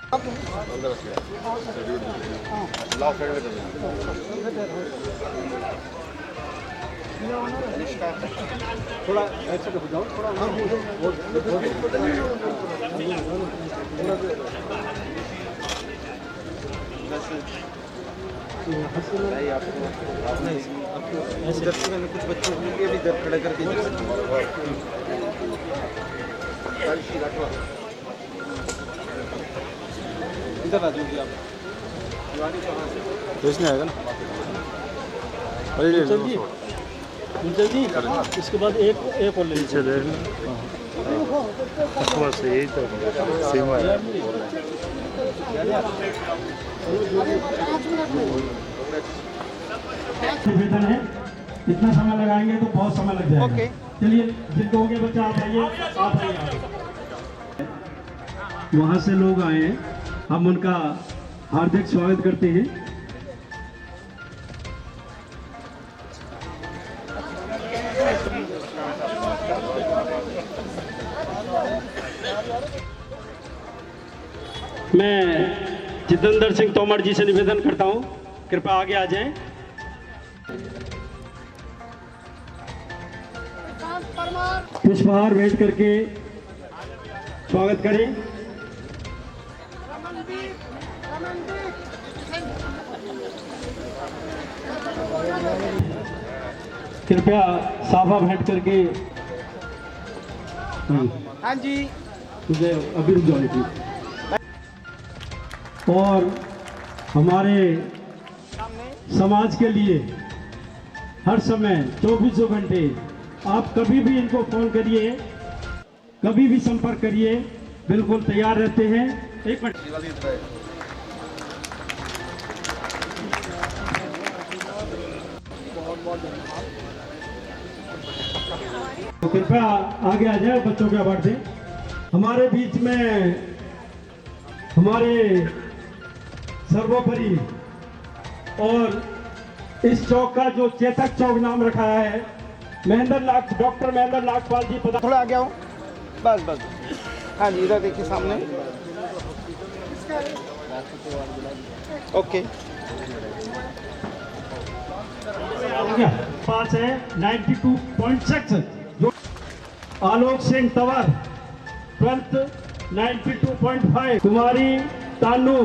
थोड़ा ऐसे हो जाओ, थोड़ा मैंने कुछ बच्चों के भी दर खड़ा करके इधर आ जाओगे आप, तो इसमें आएगा ना। जल्दी इसके बाद एक और ले लीजिए। बस यही तो सीमा है। निवेदन है, इतना समय लगाएंगे तो बहुत समय लग जाएगा। चलिए जिनको हो गया बच्चा आप आइए। वहाँ से लोग आए हैं, हम उनका हार्दिक स्वागत करते हैं। मैं जितेंद्र सिंह तोमर जी से निवेदन करता हूं, कृपया आगे आ जाएं। पुष्पहार भेंट करके स्वागत करें। कृपया साफा भेंट करके। हाँ जी मुझे अभी रुक जाओ प्लीज। और हमारे समाज के लिए हर समय 24 घंटे आप कभी भी इनको फोन करिए, कभी भी संपर्क करिए, बिल्कुल तैयार रहते हैं। एक मिनट। तो कृपया आगे आ जाए, बच्चों के अवार्ड दें। हमारे बीच में हमारे सर्वोपरि और इस चौक का जो चेतक चौक नाम रखा है, डॉक्टर महेंद्र नागपाल जी पता। थोड़ा आगे आओ, बस बस। हाँ जी इधर देखिए सामने। ओके पास है 92.6 जो आलोक सिंह तंवर 12th 92.5, कुमारी तानू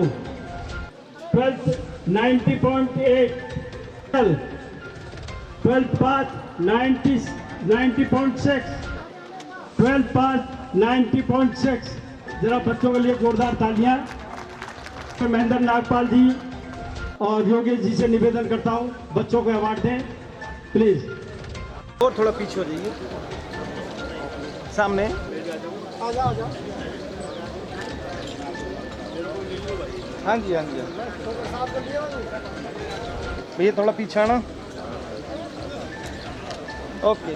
12th 90.8, 12th पास 90.6, 12th पास 90.6। जरा बच्चों के लिए जोरदार तालियां। महेंद्र नागपाल जी और योगेश जी से निवेदन करता हूं, बच्चों को अवार्ड दें प्लीज। और थोड़ा पीछे हो जाइए, सामने आ जाओ। हाँ जी हाँ जी भैया थोड़ा पीछे आना। ओके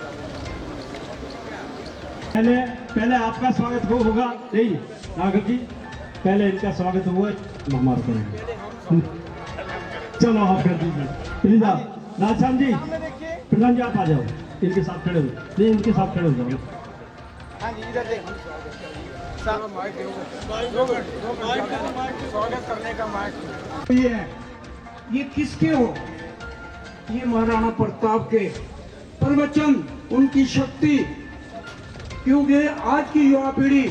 पहले आपका स्वागत होगा नहीं राघव जी, पहले इनका स्वागत हुआ हमारा करेंगे। चलो आप कर दीजिए प्लीज। आप राजश्याम जी, प्रधान जी आप आ जाओ, इनके साथ खड़े हो, नहीं इनके साथ खड़े हो जाओ। हाँ जी इधर देखो, स्वागत करने का माइक ये किसके हो? ये महाराणा प्रताप के प्रवचन, उनकी शक्ति। क्योंकि आज की युवा पीढ़ी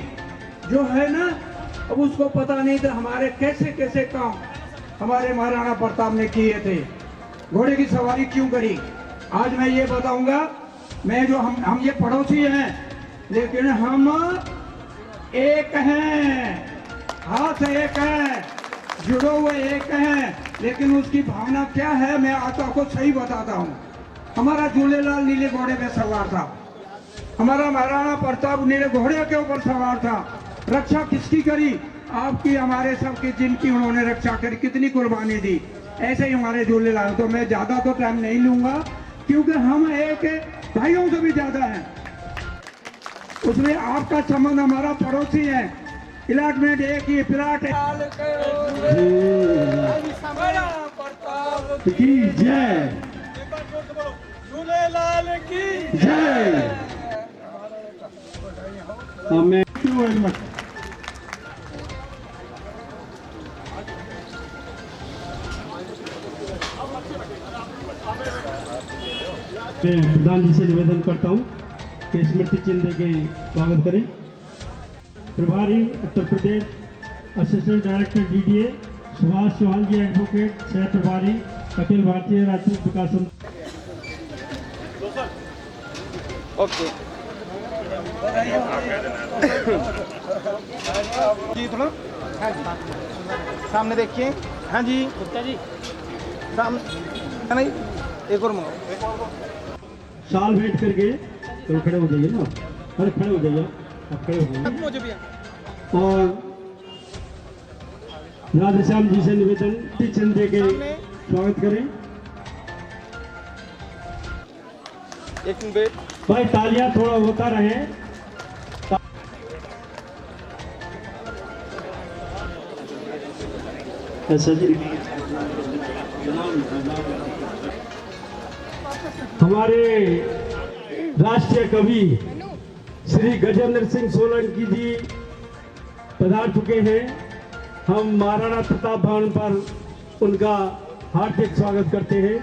जो है ना, अब उसको पता नहीं था हमारे कैसे कैसे काम हमारे महाराणा प्रताप ने किए थे। घोड़े की सवारी क्यों करी, आज मैं ये बताऊंगा। मैं जो हम ये पड़ोसी हैं, लेकिन हम एक हैं, हाथ एक है, जुड़े हुए एक हैं। लेकिन उसकी भावना क्या है, मैं आपको सही बताता हूँ। हमारा झूलेलाल नीले घोड़े में सवार था, हमारा महाराणा प्रताप नीले घोड़े के ऊपर सवार था। रक्षा किसकी करी? आपकी, हमारे सबकी, जिनकी उन्होंने रक्षा करी, कितनी कुर्बानी दी। ऐसे ही हमारे झूलेलाल। तो मैं ज्यादा तो टाइम नहीं लूंगा, क्योंकि हम एक भाइयों से भी ज्यादा हैं। उसमें आपका संबंध, हमारा पड़ोसी है, इलाटमेंट एक ही प्लाट है। की जय, झूलेलाल की जय। हमें प्रधान जी से निवेदन करता हूँ कि स्मृति चिन्ह के स्वागत करें। प्रभारी Uttar Pradesh assistant director DDA Subhash Chauhan ji, advocate सह प्रभारी अखिल भारतीय राजपूत विकास संघ। ओके जी थोड़ा। हाँ जी सामने देखिए। हाँ जी गुप्ता जी सामने नहीं, एक और मंगाओ। साल भेंट करके तो खड़े हो जाइए ना, अरे खड़े हो जाइए, आप खड़े हो जाइए। और राधेश्याम जी से निवेदन चिन्ह के स्वागत करें। एक मिनट भाई तालियां थोड़ा होता रहे। ऐसा जी हमारे राष्ट्रीय कवि श्री गजेंद्र सिंह सोलंकी जी पधार चुके हैं। हम महाराणा प्रताप भवन पर उनका हार्दिक स्वागत करते हैं।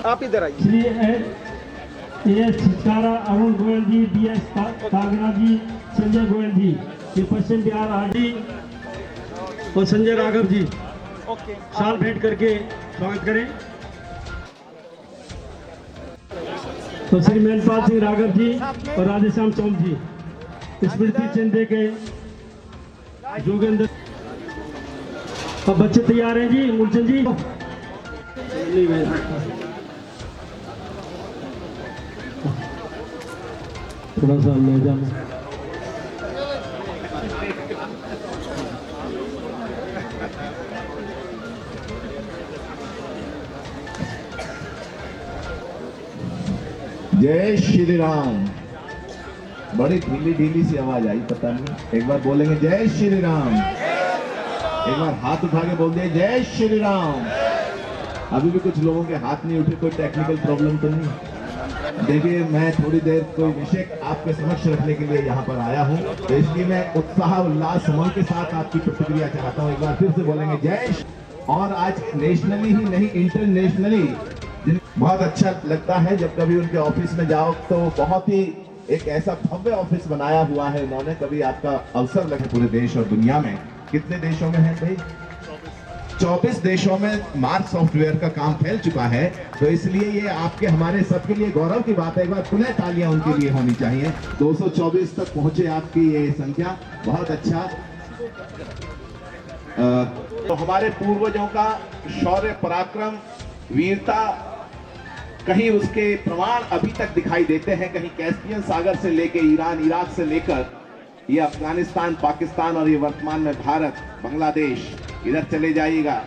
आप इधर आइए। श्री एस छिटकारा, अरुण गोयल जी, DS कागना जी, संजय गोयल जी, ये पश्चिम बिहार आरडी और संजय राघव जी ओके। शाल भेंट करके स्वागत करें। तो श्री मेहनपाल सिंह राघव जी और राधेश्याम चौम जी स्मृति चिन्ह के जोगेंद्र। अब बच्चे तैयार हैं जी, मूलचंद जी थोड़ा सा ले जाना। जय श्री राम। बड़ी ढीली ढीली सी आवाज आई, पता नहीं, एक बार बोलेंगे जय श्री राम, एक बार हाथ उठा के बोल दिए जय श्री राम। अभी भी कुछ लोगों के हाथ नहीं उठे, कोई टेक्निकल प्रॉब्लम तो नहीं? देखिए, मैं थोड़ी देर कोई विषय आपके समक्ष रखने के लिए यहाँ पर आया हूँ, तो इसलिए मैं उत्साह उल्लास समूह के साथ आपकी प्रतिक्रिया चाहता हूँ। एक बार फिर से बोलेंगे जय। और आज नेशनली ही नहीं, इंटरनेशनली बहुत अच्छा लगता है जब कभी उनके ऑफिस में जाओ, तो बहुत ही एक ऐसा भव्य ऑफिस बनाया हुआ है उन्होंने। कभी आपका अवसर लगे पूरे देश और दुनिया में, कितने देशों में है भाई? 24 देशों में मार्क सॉफ्टवेयर का काम फैल चुका है, तो इसलिए ये आपके हमारे सबके लिए गौरव की बात है। एक बार पुनः तालियां उनके लिए होनी चाहिए। 224 तक पहुंचे आपकी ये संख्या, बहुत अच्छा। तो हमारे पूर्वजों का शौर्य, पराक्रम, वीरता, कहीं उसके प्रमाण अभी तक दिखाई देते हैं। कहीं कैस्पियन सागर से लेके ईरान, इराक से लेकर ये अफगानिस्तान, पाकिस्तान और ये वर्तमान में भारत, बांग्लादेश, इधर चले जाइएगा,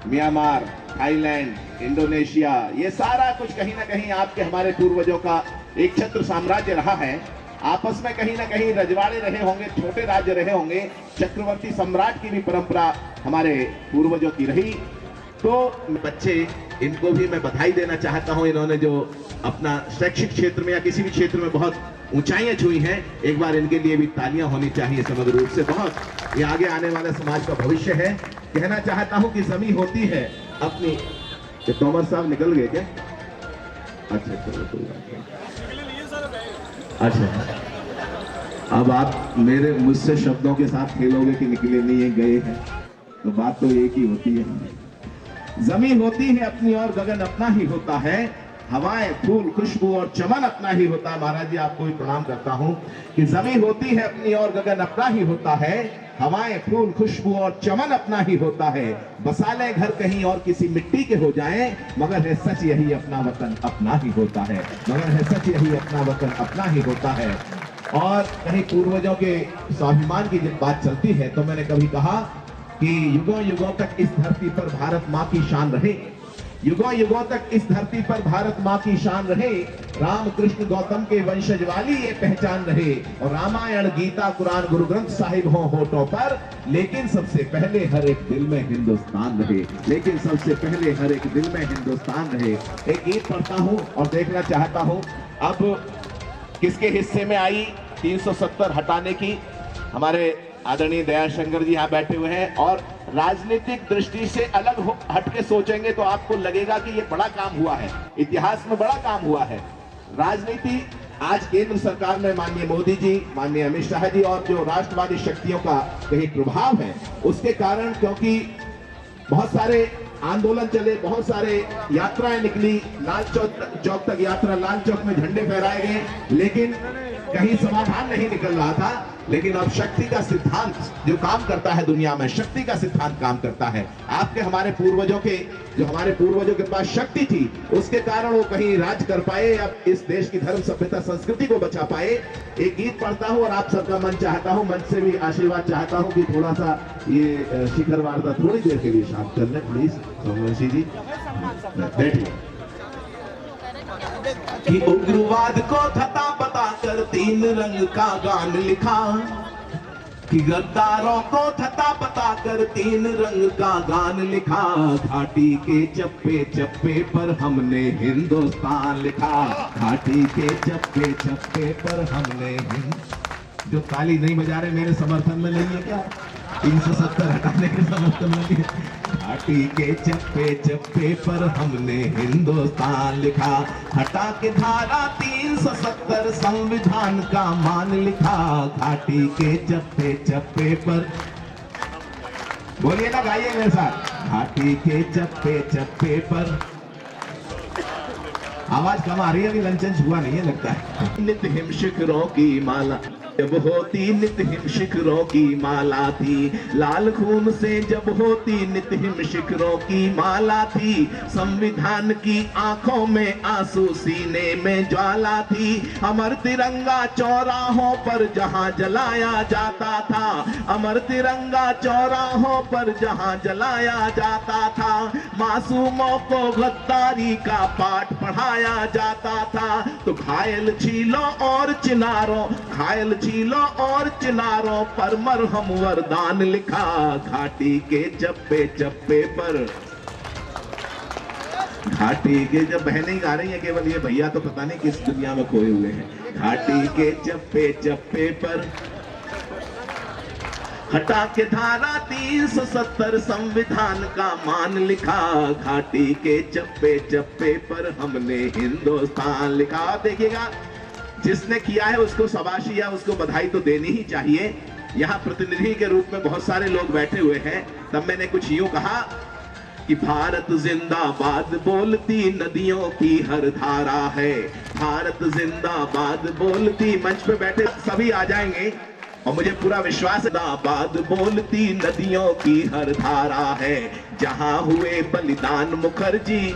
म्यांमार, थाईलैंड, इंडोनेशिया, ये सारा कुछ कहीं ना कहीं आपके हमारे पूर्वजों का एक छत्र साम्राज्य रहा है। आपस में कहीं ना कहीं रजवाड़े रहे होंगे, छोटे राज्य रहे होंगे, चक्रवर्ती सम्राट की भी परंपरा हमारे पूर्वजों की रही। तो बच्चे, इनको भी मैं बधाई देना चाहता हूं। इन्होंने जो अपना शैक्षिक क्षेत्र में या किसी भी क्षेत्र में बहुत ऊंचाइयां छुई हैं, एक बार इनके लिए भी तालियां होनी चाहिए समग्र रूप से। बहुत ये आगे आने वाले समाज का भविष्य है। कहना चाहता हूं कि जमी होती है अपनी। ये तोमर साहब निकल गए क्या? अच्छा, चलो कोई बात नहीं। अच्छा, अब आप मेरे मुझसे शब्दों के साथ खेलोगे कि निकले नहीं है, गए हैं, तो बात तो एक ही होती है। जमी होती है अपनी और गगन अपना ही होता है, हवाएं, फूल, खुशबू और चमन अपना ही होता है। महाराज जी, आपको भी प्रणाम करता हूं कि जमी होती है अपनी और गगन अपना ही होता है, हवाएं, फूल, खुशबू और चमन अपना ही होता है। बसा ले घर कहीं और किसी मिट्टी के हो जाए, मगर है सच यही अपना वतन अपना ही होता है, मगर है सच यही अपना वतन अपना ही होता है। और कहीं पूर्वजों के स्वाभिमान की जब बात चलती है, तो मैंने कभी कहा कि युगों युगों तक इस धरती पर भारत माँ की शान रहे, युगों युगों तक इस धरती पर भारत माँ की शान रहे। राम कृष्ण गौतम के वंशज वाली ये पहचान रहे, और रामायण, गीता, कुरान, गुरु ग्रंथ साहिब हो होठों पर, लेकिन सबसे पहले हर एक दिल में हिंदुस्तान रहे, लेकिन सबसे पहले हर एक दिल में हिंदुस्तान रहे। एक गीत पढ़ता हूँ और देखना चाहता हूँ अब किसके हिस्से में आई 370 हटाने की। हमारे आदरणीय दयाशंकर जी यहाँ बैठे हुए हैं, और राजनीतिक दृष्टि से अलग हट के सोचेंगे तो आपको लगेगा कि ये बड़ा काम हुआ है, इतिहास में बड़ा काम हुआ है। राजनीति आज केंद्र सरकार में माननीय मोदी जी, माननीय अमित शाह जी और जो राष्ट्रवादी शक्तियों का कहीं प्रभाव है, उसके कारण, क्योंकि बहुत सारे आंदोलन चले, बहुत सारे यात्राएं निकली, लाल चौक तक यात्रा, लाल चौक में झंडे फहराए गए, लेकिन कहीं समाधान नहीं निकल रहा था, लेकिन अब शक्ति का सिद्धांत जो काम करता है दुनिया में, शक्ति का सिद्धांत काम करता है। आपके हमारे पूर्वजों के पास शक्ति थी, उसके कारण वो कहीं राज कर पाए, अब इस देश की धर्म सभ्यता संस्कृति को बचा पाए। एक गीत पढ़ता हूँ और आप सबका मन चाहता हूँ, मन से भी आशीर्वाद चाहता हूँ कि थोड़ा सा ये शिखर वार्ता थोड़ी देर के लिए शांत कर लें प्लीज। सोमवंशी जी बैठिए। कि उग्रवाद को थता पता कर 3 रंग का गान लिखा, कि गद्दारों को थता पता कर 3 रंग का गान लिखा, घाटी के चप्पे चप्पे पर हमने हिंदुस्तान लिखा, घाटी के चप्पे चप्पे पर हमने जो ताली नहीं बजा रहे मेरे समर्थन में नहीं है क्या? 370 हटाने के समर्थन में नहीं है। घाटी के चप्पे चप्पे पर हमने हिंदुस्तान लिखा, हटा के धारा 370 संविधान का मान लिखा, घाटी के चप्पे चप्पे पर, बोलिए ना, गाइए मेरे साथ, घाटी के चप्पे चप्पे पर। आवाज कम आ रही है, अभी लंचन हुआ नहीं है लगता है। नित्य हिम शिखरों की माला जब होती, नित्य हिम शिखरों की माला थी, लाल खून से जब होती, नित्य हिम शिखरों की माला थी, संविधान की आंखों में आंसू, सीने में ज्वाला थी, अमर तिरंगा चौराहों पर जहां जलाया जाता था, अमर तिरंगा चौराहों पर जहां जलाया जाता था, मासूमों को गद्दारी का पाठ पढ़ाया जाता था। तो घायल छीलों और चिनारों, घायल छीलों और चिनारों पर मरहम वरदान लिखा, घाटी के चप्पे चप्पे पर। घाटी के, जब बहनें गा रही है केवल, ये भैया तो पता नहीं किस दुनिया में खोए हुए हैं। घाटी के चप्पे चप्पे पर हटा के धारा 370 संविधान का मान लिखा, घाटी के चप्पे चप्पे पर हमने हिंदुस्तान लिखा। देखिएगा, जिसने किया है उसको शाबाशी या उसको बधाई तो देनी ही चाहिए। यहाँ प्रतिनिधि के रूप में बहुत सारे लोग बैठे हुए हैं। तब मैंने कुछ यूं कहा कि भारत जिंदाबाद बोलती नदियों की हर धारा है, भारत जिंदाबाद बोलती। मंच पे बैठे सभी आ जाएंगे और मुझे पूरा विश्वास है, जिंदाबाद बोलती नदियों की हर धारा है, जहां हुए बलिदान मुखर्जी,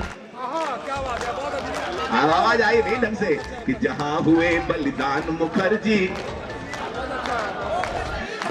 आवाज आई नहीं ढंग से, कि जहां हुए बलिदान मुखर्जी,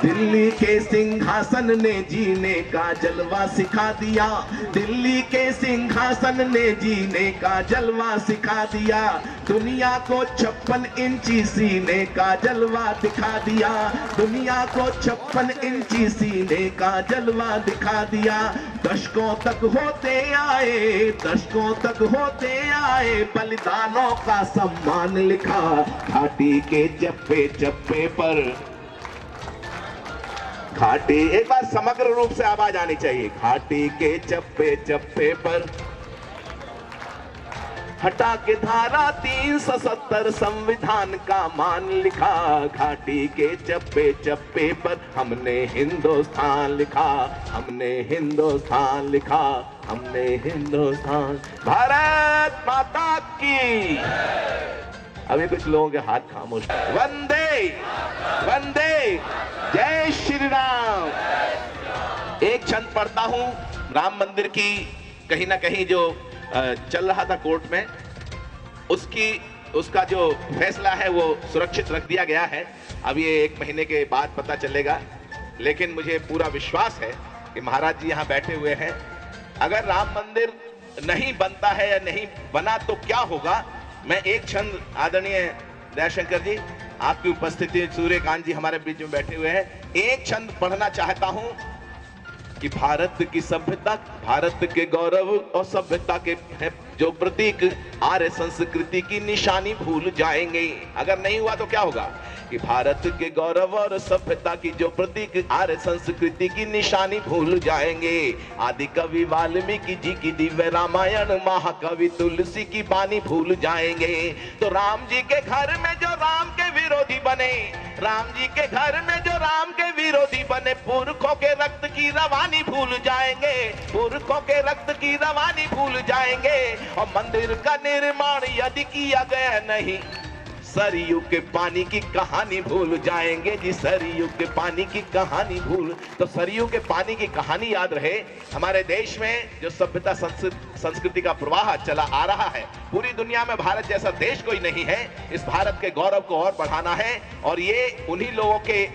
दिल्ली के सिंहासन ने जीने का जलवा सिखा दिया, दिल्ली के सिंहासन ने जीने का जलवा सिखा दिया, दुनिया को 56 इंची सीने का जलवा दिखा दिया, दुनिया को 56 इंची सीने का जलवा दिखा दिया। दशकों तक होते आए, दशकों तक होते आए, बलिदानों का सम्मान लिखा, घाटी के चप्पे चप्पे पर। घाटी, एक बार समग्र रूप से आवाज आनी चाहिए, घाटी के चप्पे चप्पे पर हटा के धारा 370 संविधान का मान लिखा, घाटी के चप्पे चप्पे पर हमने हिंदुस्तान लिखा, हमने हिंदुस्तान लिखा, हमने हिंदुस्तान। भारत माता की। अभी कुछ लोगों के हाथ खामोश। वंदे वंदे जय श्री राम। एक छंद पढ़ता हूं राम मंदिर की, कहीं ना कहीं जो चल रहा था कोर्ट में, उसका जो फैसला है वो सुरक्षित रख दिया गया है। अब ये 1 महीने के बाद पता चलेगा, लेकिन मुझे पूरा विश्वास है कि महाराज जी यहाँ बैठे हुए हैं। अगर राम मंदिर नहीं बनता है या नहीं बना तो क्या होगा, मैं एक छंद, आदरणीय दयाशंकर जी आपकी उपस्थिति, सूर्यकांत जी हमारे बीच में बैठे हुए हैं, एक छंद पढ़ना चाहता हूं कि भारत की सभ्यता, भारत के गौरव और सभ्यता के जो प्रतीक आर्य संस्कृति की निशानी भूल जाएंगे। अगर नहीं हुआ तो क्या होगा कि भारत के गौरव और सभ्यता की जो प्रतीक आर्य संस्कृति की निशानी भूल जाएंगे। आदि कवि वाल्मीकि जी की दिव्य रामायण, महाकवि तुलसी की बानी भूल जाएंगे। तो राम जी के घर में जो राम के विरोधी बने, राम जी के घर में जो राम के विरोधी बने, पुरखों के रक्त की रवानी भूल जाएंगे, पुरखों के रक्त की रवानी भूल जाएंगे। और मंदिर का निर्माण यदि किया गया नहीं, सरयू के पानी की कहानी भूल जाएंगे जी, सरयू के पानी की कहानी भूल। तो सरयू के पानी की कहानी याद रहे। हमारे देश में जो सभ्यता संस्कृति का प्रवाह चला आ रहा है, पूरी दुनिया में भारत जैसा देश कोई नहीं है। इस भारत के गौरव को और बढ़ाना है, और ये उन्हीं लोगों के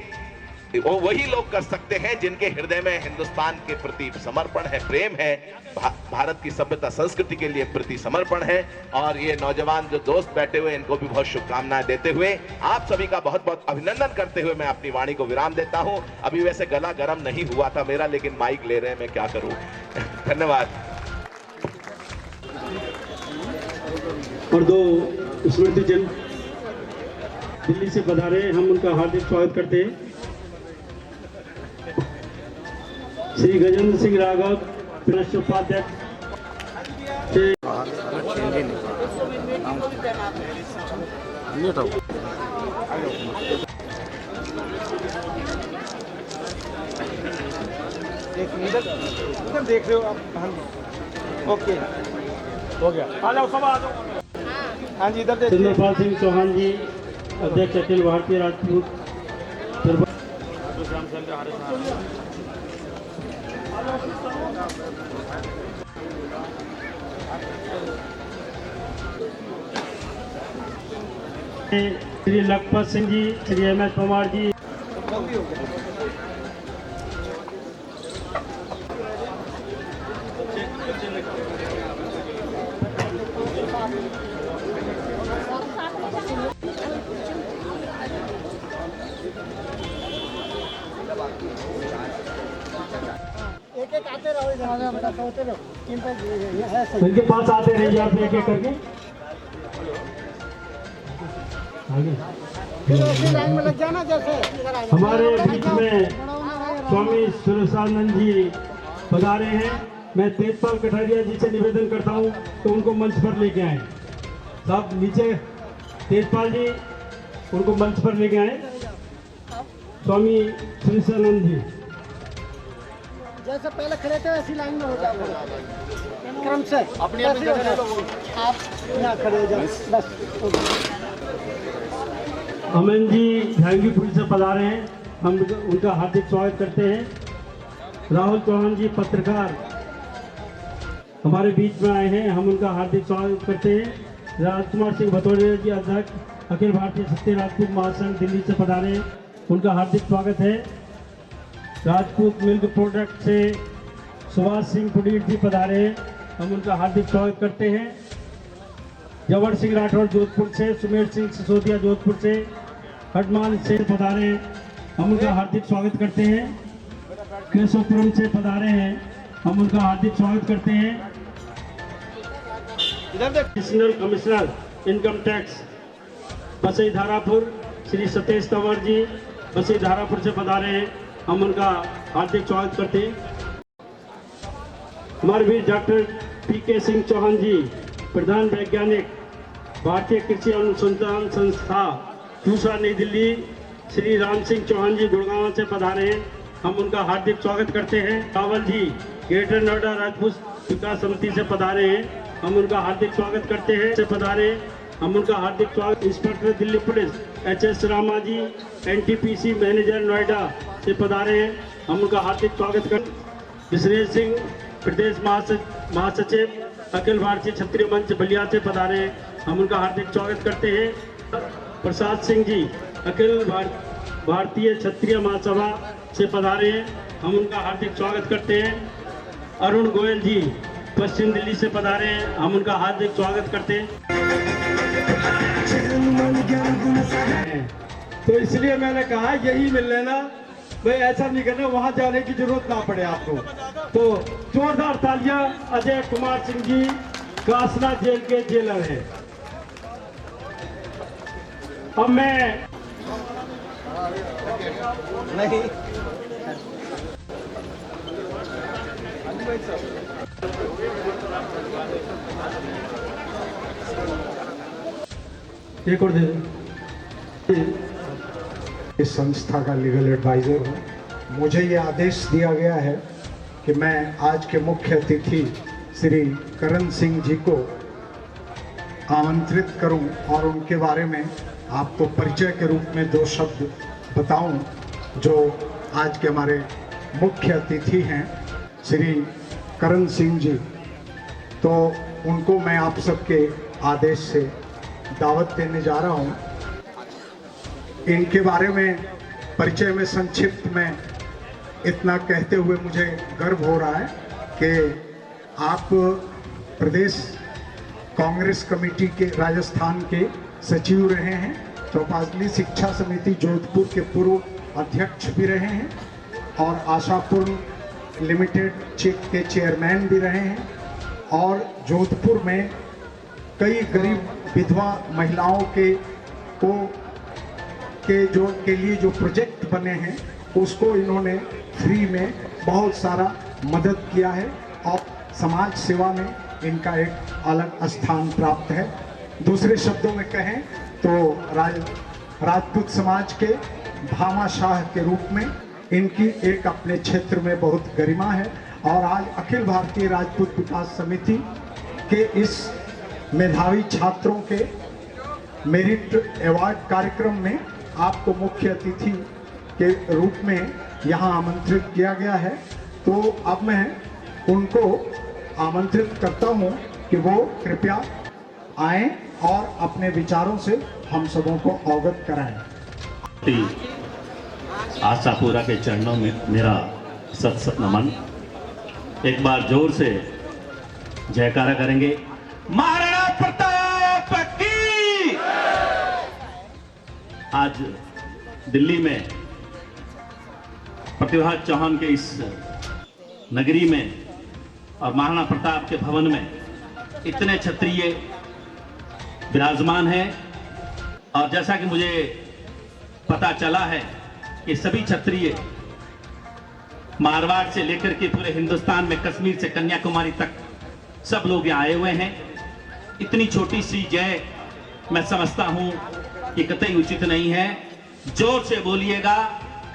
वही लोग कर सकते हैं जिनके हृदय में हिंदुस्तान के प्रति समर्पण है, प्रेम है, भारत की सभ्यता संस्कृति के लिए प्रति समर्पण है। और ये नौजवान जो दोस्त बैठे हुए, इनको भी बहुत शुभकामनाएं देते हुए, आप सभी का बहुत बहुत अभिनंदन करते हुए मैं अपनी वाणी को विराम देता हूं। अभी वैसे गला गर्म नहीं हुआ था मेरा, लेकिन माइक ले रहे हैं, मैं क्या करूं। धन्यवाद। और दो स्मृति चिन्ह दिल्ली से पधारे, हम उनका हार्दिक स्वागत करते हैं। श्री गजेंद्र सिंह राघव प्रदेश उपाध्यक्ष, इधर देख रहे हो आप। ओके, हो गया, आ जाओ सब आ जाओ। हाँ जी, इधर देखिए। चंद्रपाल सिंह चौहान जी, अध्यक्ष अखिल भारतीय राजपूत। श्री लखपत सिंह जी, श्री एम.एस. पवार जी, एक आते रहो, इनके पास आते रहिए आप एक एक करके। लाइन में लग जाना। जैसे हमारे बीच में स्वामी सुरेशानंद जी पधारे हैं। मैं तेजपाल कटारिया जी से निवेदन करता हूं तो उनको मंच पर लेके आए। साहब नीचे तेजपाल जी, उनको मंच पर लेके आए। स्वामी सुरेशानंद जी जैसे पहले खड़े थे ऐसी लाइन में हो जाओ क्रम से। अपनी आप यहाँ खड़े हो जाओ बस। अमन जी जहांगीरपुर से पधारे हैं, हम उनका हार्दिक स्वागत करते हैं। राहुल चौहान जी पत्रकार हमारे बीच में आए हैं, हम उनका हार्दिक स्वागत करते हैं। राजकुमार सिंह भतौड़िया जी अध्यक्ष अखिल भारतीय क्षत्रिय राजपूत महासंघ दिल्ली से पधारे हैं, उनका हार्दिक स्वागत है। राजपूत मिल्क प्रोडक्ट से सुभाष सिंह पुडीर जी पधारे हैं, हम उनका हार्दिक स्वागत करते हैं। जवर सिंह राठौर जोधपुर से, सुमेर सिंह सिसोदिया जोधपुर से, हटमान से पधारे हैं, हम उनका हार्दिक स्वागत करते हैं। केशवपुरम से पधारे हैं, हम उनका हार्दिक स्वागत करते हैं। एडिशनल कमिश्नर इनकम टैक्स बसई धारापुर श्री सतेश तंवर जी बसई धारापुर से पधारे हैं, हम उनका हार्दिक स्वागत करते हैं। हमारे भी डॉक्टर पी.के. सिंह चौहान जी प्रधान वैज्ञानिक भारतीय कृषि अनुसंधान संस्था पूसा नई दिल्ली, श्री राम सिंह चौहान जी गुड़गांव से पधारे हैं, हम उनका हार्दिक स्वागत करते हैं। रावल जी ग्रेटर नोएडा राजपूत विकास समिति से पधारे हैं, हम उनका हार्दिक स्वागत करते हैं। से पधारे हम उनका हार्दिक स्वागत। Inspector Delhi police HS. Rama ji NTPC manager Noida से पधारे हैं, हम उनका हार्दिक स्वागत करते हैं। विश्रेष सिंह प्रदेश महासचिव अखिल भारतीय क्षत्रिय मंच बलिया से पधारे हैं, हम उनका हार्दिक स्वागत करते हैं। प्रसाद सिंह जी अखिल भारतीय क्षत्रिय महासभा से पधारे हैं, हम उनका हार्दिक स्वागत करते हैं। अरुण गोयल जी पश्चिम दिल्ली से पधारे हैं, हम उनका हार्दिक स्वागत करते हैं। तो इसलिए मैंने कहा यही मिल लेना भाई, ऐसा नहीं करना वहां जाने की जरूरत ना पड़े आपको। तो जोरदार तालियां अजय कुमार सिंह जी कासना जेल के जेलर हैं। अब मैं नहीं एक और दे दो। इस संस्था का लीगल एडवाइज़र हूँ। मुझे ये आदेश दिया गया है कि मैं आज के मुख्य अतिथि श्री करण सिंह जी को आमंत्रित करूं और उनके बारे में आपको परिचय के रूप में दो शब्द बताऊं, जो आज के हमारे मुख्य अतिथि हैं श्री करण सिंह जी, तो उनको मैं आप सबके आदेश से दावत देने जा रहा हूं। इनके बारे में परिचय में संक्षिप्त में इतना कहते हुए मुझे गर्व हो रहा है कि आप प्रदेश कांग्रेस कमेटी के राजस्थान के सचिव रहे हैं, चौपाली शिक्षा समिति जोधपुर के पूर्व अध्यक्ष भी रहे हैं और आशापुर लिमिटेड के चेयरमैन भी रहे हैं, और जोधपुर में कई गरीब विधवा महिलाओं के लिए जो प्रोजेक्ट बने हैं उसको इन्होंने फ्री में बहुत सारा मदद किया है और समाज सेवा में इनका एक अलग स्थान प्राप्त है। दूसरे शब्दों में कहें तो राजपूत समाज के भामाशाह के रूप में इनकी एक अपने क्षेत्र में बहुत गरिमा है, और आज अखिल भारतीय राजपूत विकास समिति के इस मेधावी छात्रों के मेरिट अवार्ड कार्यक्रम में आपको मुख्य अतिथि के रूप में यहाँ आमंत्रित किया गया है। तो अब मैं उनको आमंत्रित करता हूँ कि वो कृपया आएं और अपने विचारों से हम सबों को अवगत कराएं। आशापुरा के चरणों में मेरा सत सत नमन। एक बार जोर से जयकारा करेंगे, महाराणा प्रताप की। आज दिल्ली में प्रतिभा चौहान के इस नगरी में और महाराणा प्रताप के भवन में इतने क्षत्रिय विराजमान हैं, और जैसा कि मुझे पता चला है कि सभी क्षत्रिय मारवाड़ से लेकर के पूरे हिंदुस्तान में कश्मीर से कन्याकुमारी तक सब लोग यहाँ आए हुए हैं। इतनी छोटी सी जय मैं समझता हूं कि कतई उचित नहीं है। जोर से बोलिएगा,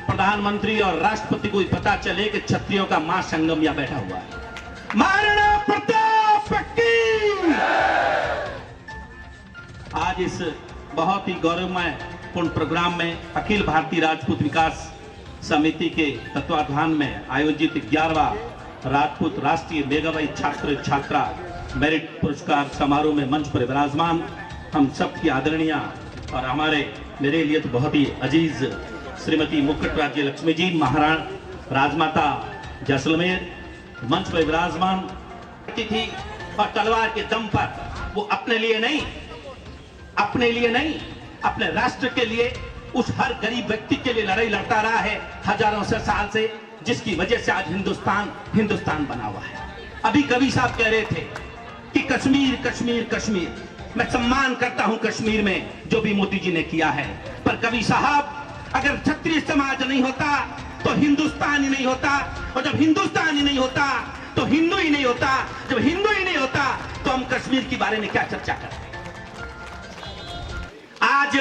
प्रधानमंत्री और राष्ट्रपति को पता चले कि क्षत्रियों का महासंगम यहाँ बैठा हुआ है। महाराणा प्रताप की। आज इस बहुत ही गौरवमय पूर्ण प्रोग्राम में अखिल भारतीय राजपूत विकास समिति के तत्वाधान में आयोजित 11वां राजपूत राष्ट्रीय मेघावी छात्र छात्रा मेरिट पुरस्कार समारोह में मंच पर विराजमान हम सब की आदरणीय और मेरे लिए तो बहुत ही अजीज श्रीमती मुकुट राज्य लक्ष्मी जी, महाराणा राजमाता जैसलमेर मंच पर विराजमान थी, और तलवार के दम पर वो अपने लिए नहीं अपने राष्ट्र के लिए, उस हर गरीब व्यक्ति के लिए लड़ाई लड़ता रहा है हजारों से साल से, जिसकी वजह से आज हिंदुस्तान बना हुआ है। अभी कवि साहब कह रहे थे कि कश्मीर कश्मीर कश्मीर, मैं सम्मान करता हूं कश्मीर में जो भी मोदी जी ने किया है, पर कवि साहब अगर क्षत्रिय समाज नहीं होता तो हिंदुस्तान ही नहीं होता, और जब हिंदुस्तान ही नहीं होता तो हिंदू ही नहीं होता, जब हिंदू ही नहीं होता तो हम कश्मीर के बारे में क्या चर्चा करते। आज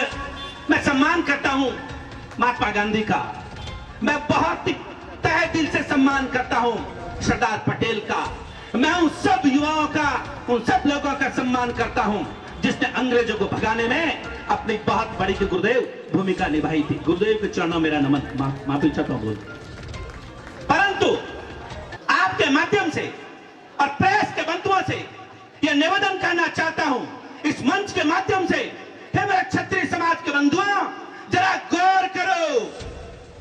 मैं सम्मान करता हूं महात्मा गांधी का, मैं बहुत ही तहे दिल से सम्मान करता हूं सरदार पटेल का, मैं उन सब युवाओं का, उन सब लोगों का सम्मान करता हूं जिसने अंग्रेजों को भगाने में अपनी बहुत बड़ी गुरुदेव भूमिका निभाई थी। गुरुदेव के चरणों मेरा नमन, माफी चाहता हूं। परंतु आपके माध्यम से और प्रेस के बंधुओं से यह निवेदन करना चाहता हूं, इस मंच के माध्यम से, हे मेरे क्षत्रिय समाज के बंधुओं, जरा गौर करो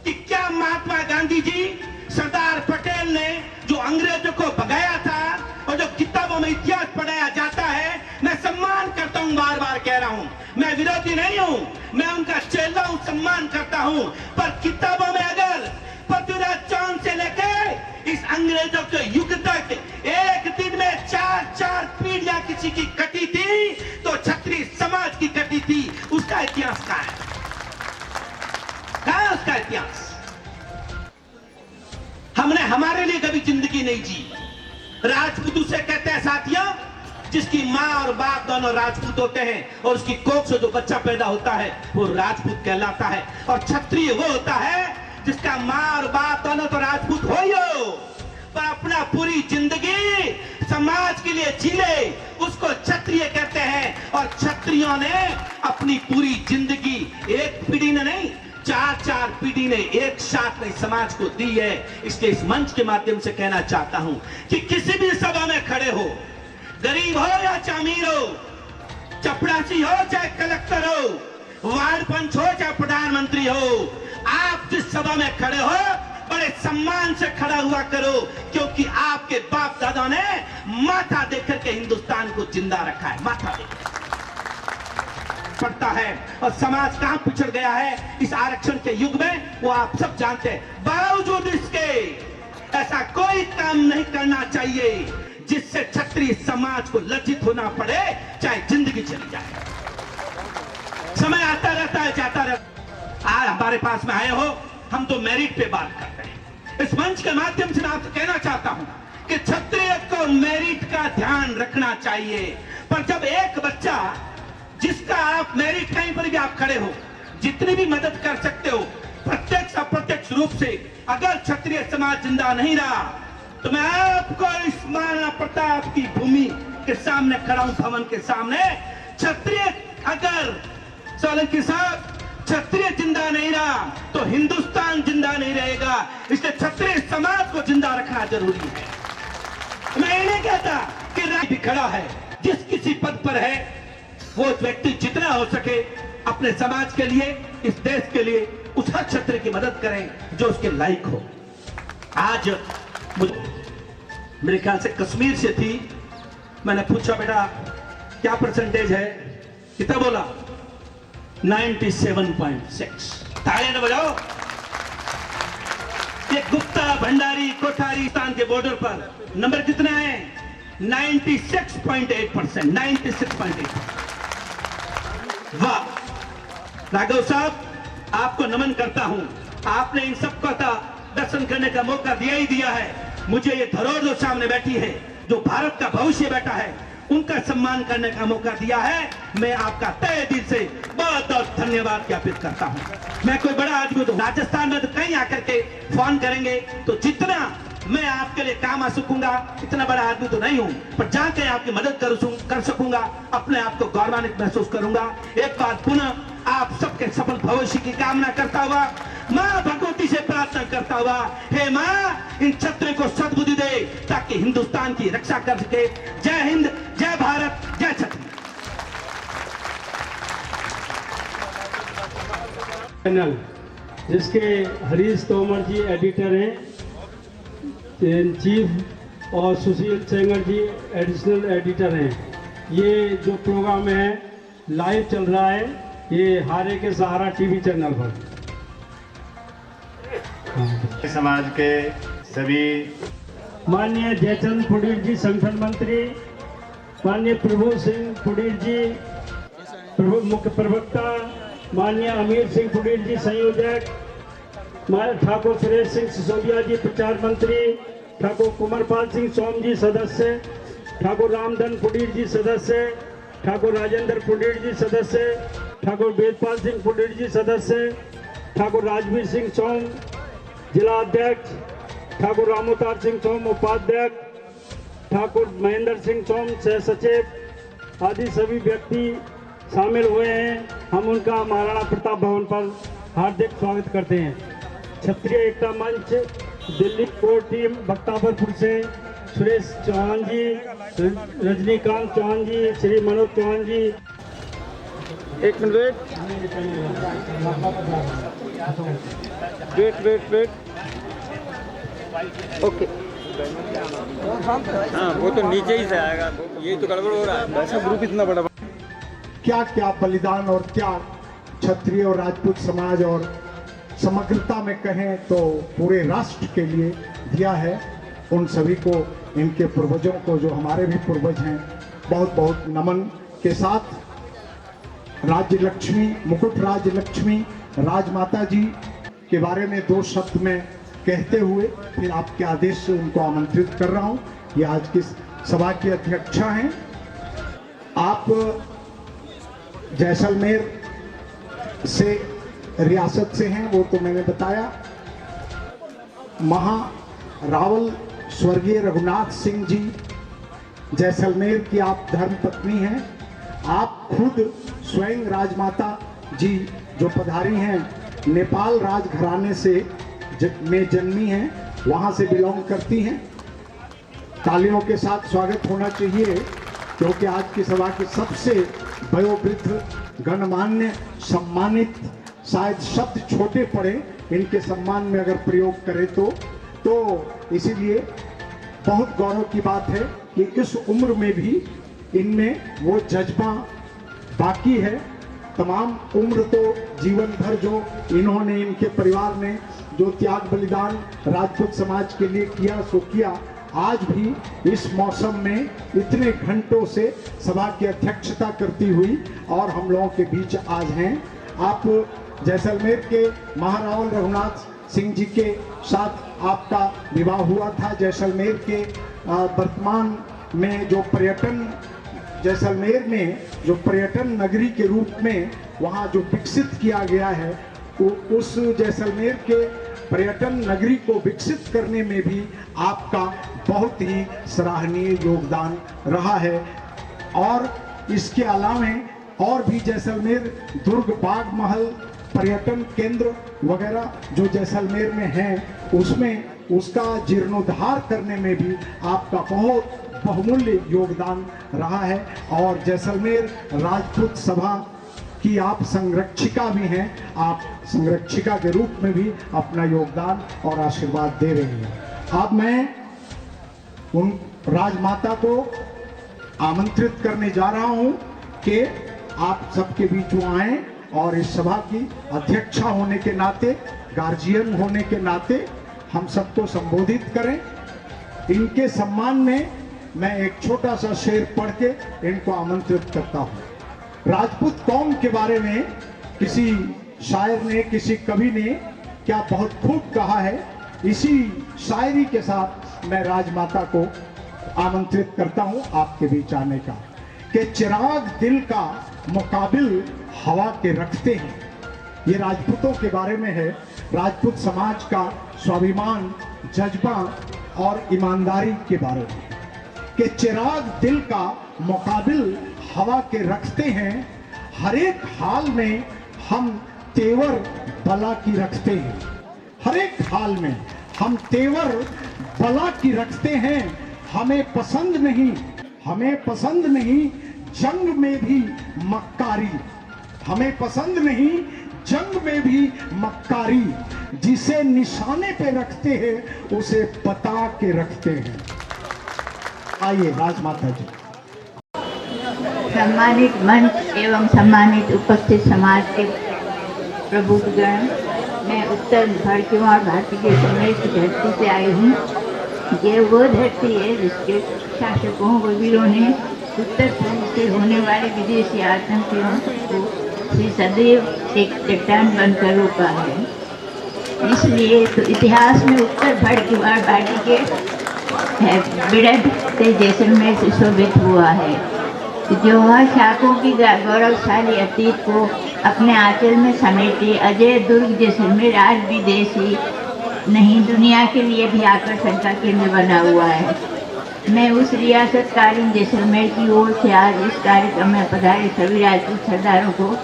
कि क्या महात्मा गांधी जी, सरदार पटेल ने जो अंग्रेजों को भगाया था और जो किताबों में इतिहास पढ़ाया जाता है, मैं सम्मान करता हूं, बार बार कह रहा हूं, मैं विरोधी नहीं हूं, मैं उनका चेला हूं, सम्मान करता हूं, पर किताबों में अगर पृथ्वीराज चौहान से लेकर इस अंग्रेजों के युग तक एक दिन में 4 पीढ़ियां किसी की कटी थी तो क्षत्रिय समाज की कटी थी। उसका इतिहास कहां है उसका इतिहास? हमने हमारे लिए कभी जिंदगी नहीं जी। राजपूत उसे कहते हैं साथियों जिसकी माँ और बाप दोनों राजपूत होते हैं और उसकी कोख से जो बच्चा पैदा होता है वो राजपूत कहलाता है, और क्षत्रिय वो होता है जिसका माँ और बाप दोनों तो राजपूत हो ही हो, पर अपना पूरी जिंदगी समाज के लिए जी ले, उसको क्षत्रिय कहते हैं। और क्षत्रियों जिन्होंने अपनी पूरी जिंदगी, एक पीढ़ी ने नहीं, 4 पीढ़ी ने एक साथ में समाज को दी है। इसलिए इस मंच के माध्यम से कहना चाहता हूं कि किसी भी सभा में खड़े हो, गरीब हो या अमीर हो, चपरासी हो चाहे कलेक्टर हो, वार्ड पंच हो चाहे प्रधानमंत्री हो, आप जिस सभा में खड़े हो बड़े सम्मान से खड़ा हुआ करो, क्योंकि आपके बाप दादा ने माथा देकर के हिंदुस्तान को जिंदा रखा है। माथा देकर पड़ता है और समाज कहां पिछड़ गया है इस आरक्षण के युग में, वो आप सब जानते हैं। बावजूद इसके ऐसा कोई काम नहीं करना चाहिए जिससे क्षत्रिय समाज को लज्जित होना पड़े, चाहे जिंदगी चली जाए। समय आता रहता है, जाता रहता। आज हमारे पास में आए हो, हम तो मेरिट पे बात कर रहे हैं। इस मंच के माध्यम से मैं आपसे कहना चाहता हूं कि क्षत्रिय को मेरिट का ध्यान रखना चाहिए। पर जब एक बच्चा जिसका आप मेरिट कहीं पर भी आप खड़े हो, जितनी भी मदद कर सकते हो, प्रत्यक्ष अप्रत्यक्ष रूप से, अगर क्षत्रिय समाज जिंदा नहीं रहा तो मैं आपको इस महाराणा प्रताप की भूमि के सामने खड़ा हूं, भवन के सामने। क्षत्रिय अगर सोलंकी साहब क्षत्रिय जिंदा नहीं रहा तो हिंदुस्तान जिंदा नहीं रहेगा। इसलिए क्षत्रिय समाज को जिंदा रखना जरूरी है। मैं ये नहीं कहता कि राज भी खड़ा है, जिस किसी पद पर है वो व्यक्ति जितना हो सके अपने समाज के लिए, इस देश के लिए उस हर क्षत्रिय की मदद करें जो उसके लायक हो। आज मेरे ख्याल से कश्मीर से थी, मैंने पूछा बेटा क्या परसेंटेज है, कितना बोला 97.6। तालियां न बजाओ। ये गुप्ता, भंडारी, कोठारी स्थान के बॉर्डर पर नंबर कितने आए? 96.8%। 96.8। वाह राघव साहब, आपको नमन करता हूं। आपने इन सबका दर्शन करने का मौका दिया ही दिया है। मुझे ये धरोहर जो सामने बैठी है, जो भारत का भविष्य बैठा है, उनका सम्मान करने का मौका दिया है। मैं आपका तहे दिल से बहुत बहुत धन्यवाद ज्ञापित करता हूं। मैं कोई बड़ा आदमी तो राजस्थान में तो कहीं आकर के फोन करेंगे तो जितना मैं आपके लिए काम आ सकूंगा, इतना बड़ा आदमी तो नहीं हूं, पर जाके आपकी मदद कर सकूंगा, अपने आप को गौरवान्वित महसूस करूंगा। एक बार पुनः आप सबके सफल भविष्य की कामना करता हुआ, मां भगवती से प्रार्थना करता हुआ, हे मां इन क्षत्रियों को सद्बुद्धि दे ताकि हिंदुस्तान की रक्षा कर सके। जय हिंद, जय भारत, जय क्षत्रिय। चैनल जिसके हरीश तोमर जी एडिटर हैं, चीफ, और सुशील सेंगर जी एडिशनल एडिटर हैं। ये जो प्रोग्राम है लाइव चल रहा है, ये हारे के सहारा टीवी चैनल पर। समाज के सभी माननीय जयचंद फुडीर जी संगठन मंत्री, माननीय प्रभु सिंह फुडीर जी मुख्य प्रवक्ता, माननीय अमीर सिंह फुडीर जी संयोजक, ठाकुर सुरेश सिंह सिसोदिया जी प्रचार मंत्री, ठाकुर कुंवरपाल सिंह सोम जी सदस्य, ठाकुर रामधन फुडीर जी सदस्य, ठाकुर राजेंद्र फुडीर जी सदस्य, ठाकुर वेदपाल सिंह फुडीर जी सदस्य, ठाकुर राजवीर सिंह सोम जिला अध्यक्ष, ठाकुर रामोतार सिंह सोम उपाध्यक्ष, ठाकुर महेंद्र सिंह सोम सह सचिव आदि सभी व्यक्ति शामिल हुए हैं। हम उनका महाराणा प्रताप भवन पर हार्दिक स्वागत करते हैं। क्षत्रिय एकता मंच दिल्ली कोर टीम बख्तावरपुर से सुरेश चौहान जी, रजनीकांत चौहान जी, श्री मनोज चौहान जी। एक मिनट वेट। ओके, हाँ वो तो नीचे ही से आएगा, ये तो गड़बड़ हो रहा है। वैसा ग्रुप इतना बड़ा, क्या क्या बलिदान और क्या क्षत्रिय और राजपूत समाज और समग्रता में कहें तो पूरे राष्ट्र के लिए दिया है। उन सभी को, इनके पूर्वजों को, जो हमारे भी पूर्वज हैं, बहुत बहुत नमन के साथ राज्य लक्ष्मी, मुकुट राज्य लक्ष्मी राजमाता जी के बारे में 2 शब्द में कहते हुए फिर आपके आदेश से उनको आमंत्रित कर रहा हूं। ये आज की सभा की अध्यक्षा हैं। आप जैसलमेर से रियासत से हैं, वो तो मैंने बताया। रावल स्वर्गीय रघुनाथ सिंह जी जैसलमेर की आप धर्म पत्नी हैं। आप खुद स्वयं राजमाता जी जो पधारी हैं, नेपाल राजघराने से में जन्मी हैं, वहाँ से बिलोंग करती हैं। तालियों के साथ स्वागत होना चाहिए, क्योंकि आज की सभा के सबसे वयोवृद्ध गणमान्य सम्मानित, शायद शब्द छोटे पड़े इनके सम्मान में अगर प्रयोग करें तो इसीलिए बहुत गौरव की बात है कि इस उम्र में भी इनमें वो जज्बा बाकी है। तमाम उम्र तो जीवन भर जो इन्होंने, इनके परिवार ने जो त्याग बलिदान राजपूत समाज के लिए किया सो किया, आज भी इस मौसम में इतने घंटों से सभा की अध्यक्षता करती हुई और हम लोगों के बीच आज हैं। आप जैसलमेर के महारावल रघुनाथ सिंह जी के साथ आपका विवाह हुआ था। जैसलमेर के वर्तमान में जो पर्यटन, जैसलमेर में जो पर्यटन नगरी के रूप में वहाँ जो विकसित किया गया है, उस जैसलमेर के पर्यटन नगरी को विकसित करने में भी आपका बहुत ही सराहनीय योगदान रहा है। और इसके अलावा और भी जैसलमेर दुर्ग, बाग महल, पर्यटन केंद्र वगैरह जो जैसलमेर में हैं, उसमें उसका जीर्णोद्धार करने में भी आपका बहुत बहुमूल्य योगदान रहा है। और जैसलमेर राजपूत सभा की आप संरक्षिका भी हैं, आप संरक्षिका के रूप में भी अपना योगदान और आशीर्वाद दे रही हैं। अब मैं उन राजमाता को आमंत्रित करने जा रहा हूं कि आप सबके बीच में आए और इस सभा की अध्यक्षा होने के नाते, गार्जियन होने के नाते हम सबको संबोधित करें। इनके सम्मान में मैं एक छोटा सा शेर पढ़ के इनको आमंत्रित करता हूं। राजपूत कौम के बारे में किसी शायर ने, किसी कवि ने क्या बहुत खूब कहा है। इसी शायरी के साथ मैं राजमाता को आमंत्रित करता हूं आपके बीच आने का, कि चिराग दिल का मुकाबिल हवा के रखते हैं। ये राजपूतों के बारे में है, राजपूत समाज का स्वाभिमान, जज्बा और ईमानदारी के बारे में, कि चिराग दिल का मुकाबिल हवा के रखते हैं, हर एक हाल में हम तेवर बला की रखते हैं। हर एक हाल में हम तेवर बला की रखते हैं। हमें पसंद नहीं जंग में भी मक्कारी, हमें पसंद नहीं जंग में भी मक्कारी, जिसे निशाने पे रखते हैं उसे बता के रखते हैं। आइए राजमाता जी। सम्मानित मंच एवं सम्मानित उपस्थित समाज के प्रबुद्धगण, मैं उत्तर भड़कीवाड़ भारतीय जैसलमेर की धरती से आई हूँ। ये वो धरती है जिसके शासकों व वीरों ने उत्तर पूर्व से होने वाले विदेशी आतंकियों को सदैव एक चट्टान बनकर रोका है। इसलिए तो इतिहास में उत्तर भड़कीवाड़ घाटी के बिड़द से जैसलमेर से शोभित हुआ है। जोहर शाकों की गौरवशाली अतीत को अपने आंचल में समेटे अजय दुर्ग जैसलमेर आज भी देश ही नहीं, दुनिया के लिए भी आकर्षण का केंद्र बना हुआ है। मैं उस रियासतकालीन जैसलमेर की ओर से आज इस कार्यक्रम में पधारे सभी राजपूत सरदारों को,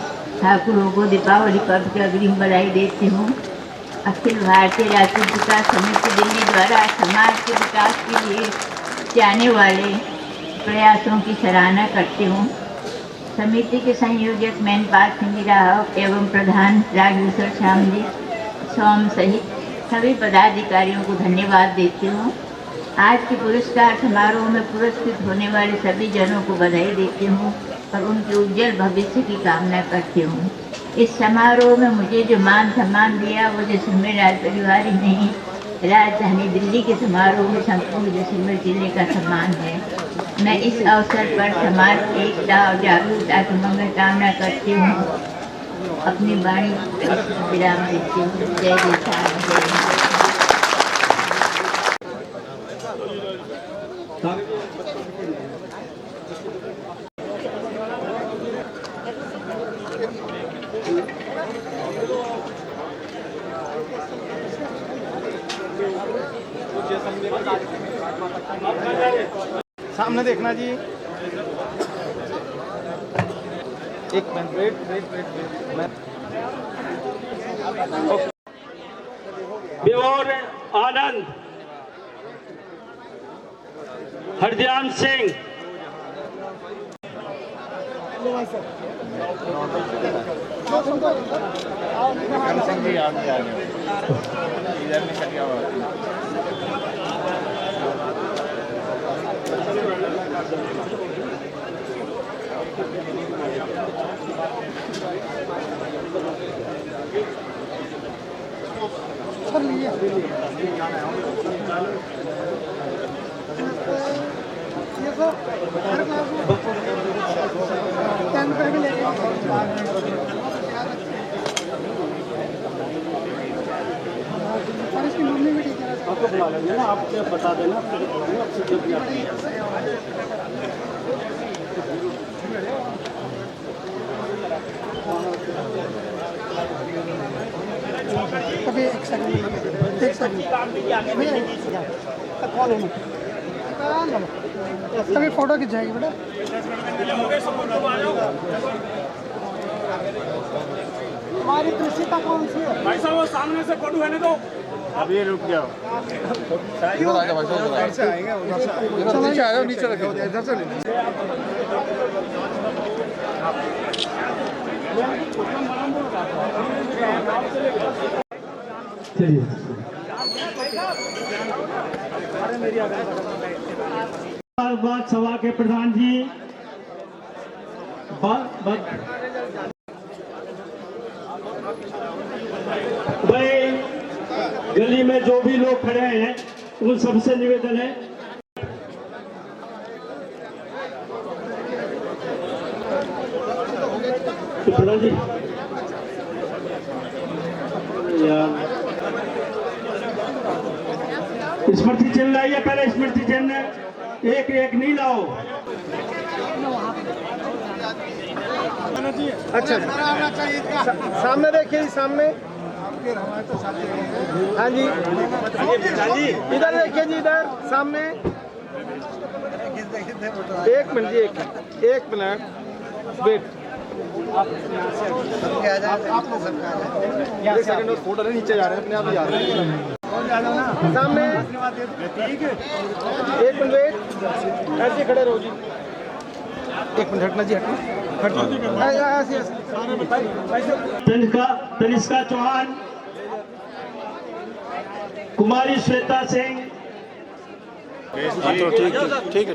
ठाकुरों को दीपावली पर्व की अग्रिम बधाई देती हूँ। अखिल भारतीय राजपूत विकास समिति दिल्ली द्वारा समाज के विकास के लिए जाने वाले प्रयासों की सराहना करती हूँ। समिति के संयोजक मैनपाल सिंह राव एवं प्रधान राघवेश्वर श्याम जी सोम सहित सभी पदाधिकारियों को धन्यवाद देती हूँ। आज के पुरस्कार समारोह में पुरस्कृत होने वाले सभी जनों को बधाई देती हूँ और उनके उज्जवल भविष्य की कामना करती हूँ। इस समारोह में मुझे जो मान सम्मान दिया वो जैसलमेर राज परिवार ही नहीं, राजधानी दिल्ली के समारोह में संपूर्ण जैसलमेर जिले का सम्मान है। मैं इस अवसर पर समाज एकता और जागरूकता की मंगल कामना करती हूँ। अपनी वाणी विराम देती हूँ। जय जय। सामने देखना जी। एक मिनट वेट। विभोर आनंद, हरदयान सिंह, आपको बुला लेंगे ना, आप बता देना अभी एक सेकंड अभी फोटो खिंच जाएगी बेटा। हमारी कृषिका कौन सी है भाई साहब? वो सामने से फोटो है तो अभी रुक जाओ। नीचे आ जाओ, नीचे रखो, इधर से चलिए। बात सभा के प्रधान जी, भाई गली में जो भी लोग खड़े हैं उन सबसे निवेदन है प्रधान जी, स्मृति चिन्ह लाइए, पहले स्मृति चिन्ह एक एक नहीं लाओ। अच्छा सामने देखिए, सामने। हाँ जी, इधर देखिए जी, इधर सामने। एक मिनट जी, एक मिनट वेट। एक सेकंड, फोटो नीचे जा रहे हैं, अपने आप ही जा रहे हैं सामने। एक मिनट वेट, ऐसे खड़े रहो जी। एक मिनट हटना जी, तनिष्का चौहान, कुमारी श्वेता सिंह। ठीक है।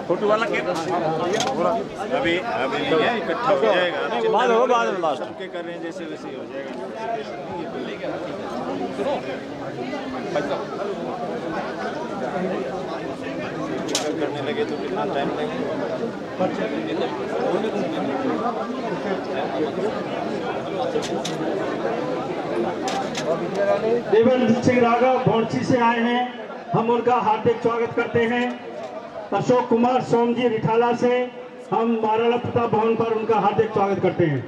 फोटो वाला अभी नहीं है, इकट्ठा हो जाएगा बाद में लास्ट के कर रहे हैं, जैसे वैसे ही हो जाएगा। करने लगे तो कितना टाइम लगेगा। देवेंद्र सिंह राघव भौंची से आए हैं, हम उनका हार्दिक स्वागत करते हैं। अशोक कुमार सोमजी रिठाला से हम महाराणा प्रताप भवन पर उनका हार्दिक स्वागत करते हैं।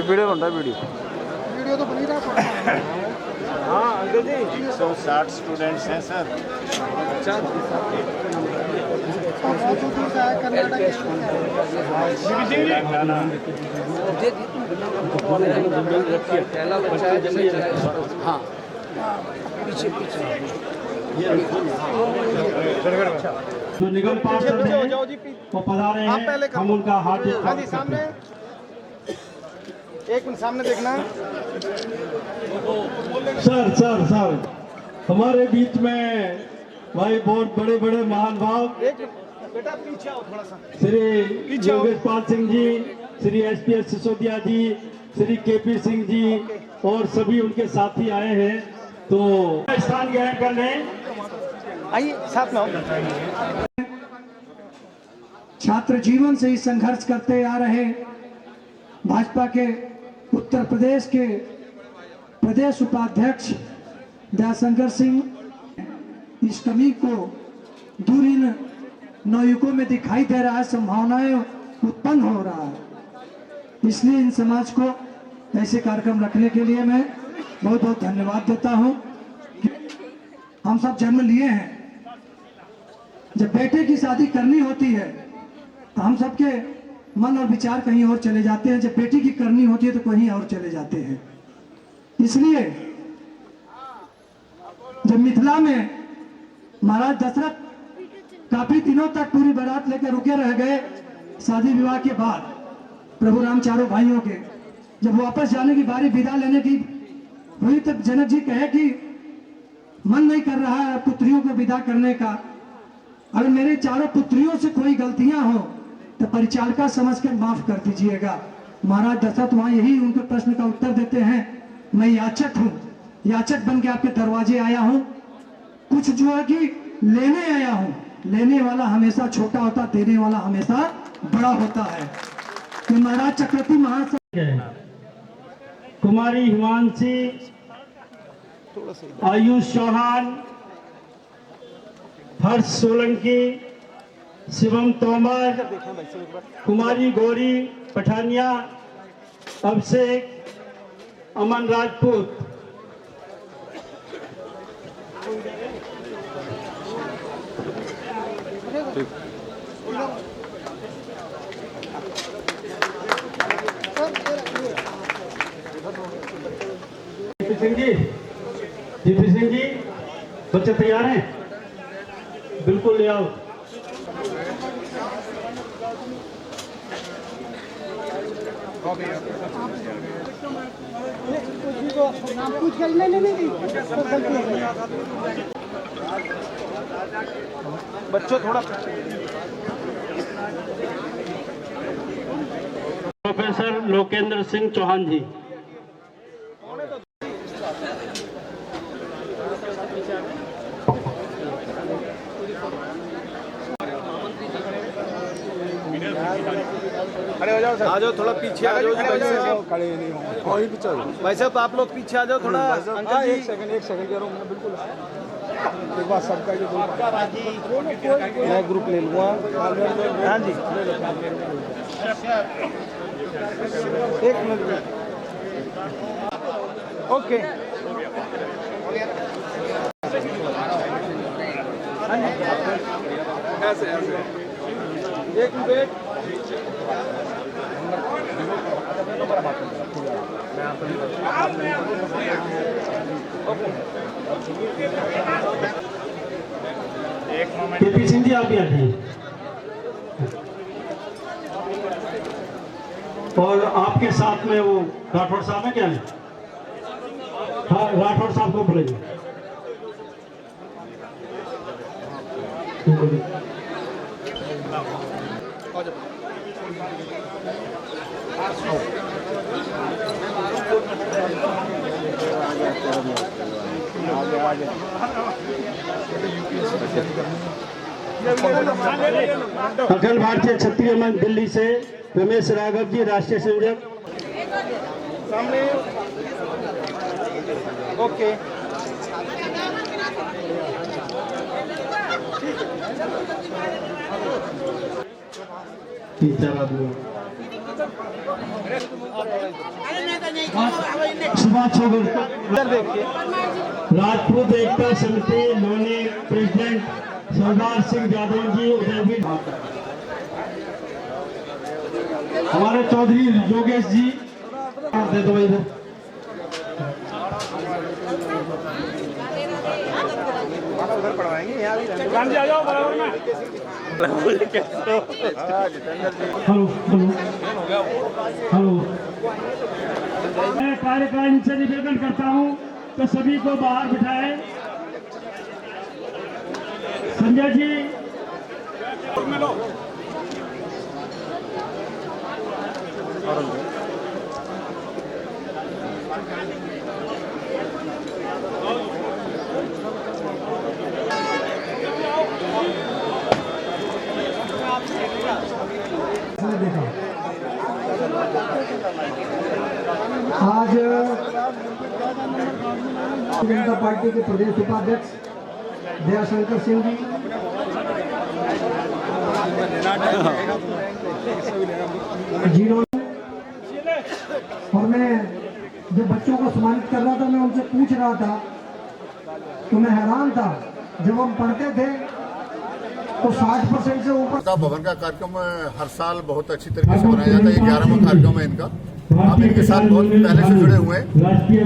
वीडियो बन रहा है, वीडियो तो बनी रहा है। हाँ अंकल जी, 160 स्टूडेंट्स हैं सर। हाँ पीछे जो निगम पार्षद हैं वो पधारे हैं, हम उनका हार्दिक हाँ जी, सामने। एक मिनट सामने देखना। सर हमारे बीच में भाई बहुत बड़े बड़े महान भाव एक बेटा पीछे आओ थोड़ा सा। श्री योगेश पाल सिंह जी, श्री एसपीएस सिसोदिया जी, श्री केपी सिंह जी और सभी उनके साथी आए हैं। तो स्थान ग्रहण कर लें। आइए साथ में आओ। छात्र जीवन से ही संघर्ष करते आ रहे भाजपा के उत्तर प्रदेश के प्रदेश उपाध्यक्ष दयाशंकर सिंह, इस कमी को दूर इन नवयुवकों में दिखाई दे रहा है, संभावनाएं उत्पन्न हो रहा है। इसलिए इन समाज को ऐसे कार्यक्रम रखने के लिए मैं बहुत बहुत धन्यवाद देता हूं। हम सब जन्म लिए हैं, जब बेटे की शादी करनी होती है तो हम सबके मन और विचार कहीं और चले जाते हैं, जब बेटी की करनी होती है तो कहीं और चले जाते हैं। इसलिए जब मिथिला में महाराज दशरथ काफी दिनों तक पूरी बारात लेकर रुके रह गए, शादी विवाह के बाद प्रभु राम चारों भाइयों के जब वापस जाने की बारी विदा लेने की हुई, तब जनक जी कहे कि मन नहीं कर रहा है पुत्रियों को विदा करने का, अगर मेरे चारों पुत्रियों से कोई गलतियां हो तो परिचालिका समझ कर माफ कर दीजिएगा। महाराज दशरथ वहां यही उनके प्रश्न का उत्तर देते हैं, मैं याचक हूँ, याचक बन के आपके दरवाजे आया हूँ, कुछ जो है कि लेने आया हूँ। लेने वाला हमेशा छोटा होता, देने वाला हमेशा बड़ा होता है। कि महाराज चक्रवर्ती महाशय, कुमारी हिमांशी, आयुष चौहान, हर्ष सोलंकी, शिवम तोमर, कुमारी गौरी पठानिया, अभिषेक, अमन राजपूत। जीपी सिंह जी, बच्चे तैयार हैं? बिल्कुल ले आओ। बच्चों थोड़ा प्रोफेसर लोकेंद्र सिंह चौहान जी। खड़े हो जाओ सर, आ जाओ थोड़ा पीछे आ जाओ। खड़े नहीं हो, पीछे भाई साहब आप लोग पीछे आ जाओ थोड़ा। एक सेकंड कह रहा हूँ बिल्कुल। एक बात सबका जो मैं ग्रुप ले लूँगा। हाँ जी, एक मिनट। ओके, ऐसे एक मिनट। केपी सिंह जी आप भी आ जाइए। और आपके साथ में वो राठौड़ साहब है क्या? हाँ, राठौड़ साहब को बुलाइए। अखिल भारतीय क्षत्रिय मंच दिल्ली से रमेश राघव जी, राष्ट्रीय संयोजक। सामने ओके, सुभाष राजपूत एकता समिति लोनी प्रेसिडेंट सरदार सिंह यादव जी, उदयवीर हमारे चौधरी योगेश जी, दे दो इधर। उधर पढ़वाएंगे, यहाँ भी आ जाओ बराबर में। हेलो हेलो, मैं कार्यकारिणी से निवेदन करता हूं तो सभी को बाहर बिठाएं। संजय जी, आज जनता पार्टी के प्रदेश उपाध्यक्ष दयाशंकर सिंह जी, जिन्होंने, और मैं जब बच्चों को सम्मानित कर रहा था, मैं उनसे पूछ रहा था तो मैं हैरान था, जब हम पढ़ते थे तो 60% से ऊपर भवन का कार्यक्रम हर साल बहुत अच्छी तरीके से मनाया जाता है। 11वां कार्यक्रम है इनका। हम इनके साथ बहुत पहले से जुड़े हुए हैं।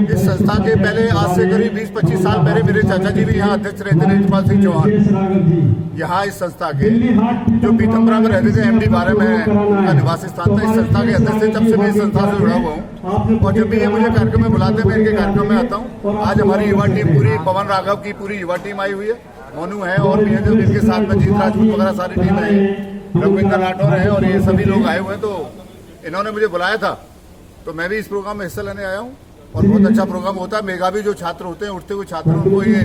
इस संस्था के पहले आज से करीब 20-25 साल पहले मेरे चाचा जी भी यहाँ अध्यक्ष रहते थे, रिजपाल सिंह चौहान। यहाँ इस संस्था के जो पीतमपुरा में रहते थे, MD 12 में उनका निवास स्थान था। इस संस्था के अध्यक्ष थे, तब से मैं इस संस्था से जुड़ा हुआ हूँ और जब भी ये मुझे कार्यक्रम में बुलाते मैं इनके कार्यक्रम में आता हूँ। आज हमारी युवा टीम पूरी, पवन राघव की पूरी युवा टीम आई हुई है, मोनू है और भी है जो इनके साथ में जीत राजपूत वगैरह सारी टीम है, रघुविंदर राठौर है और ये सभी लोग आए हुए हैं। तो इन्होंने मुझे बुलाया था तो मैं भी इस प्रोग्राम में हिस्सा लेने आया हूँ और बहुत अच्छा प्रोग्राम होता है। मेधावी जो छात्र होते हैं, उठते हुए छात्र, उनको ये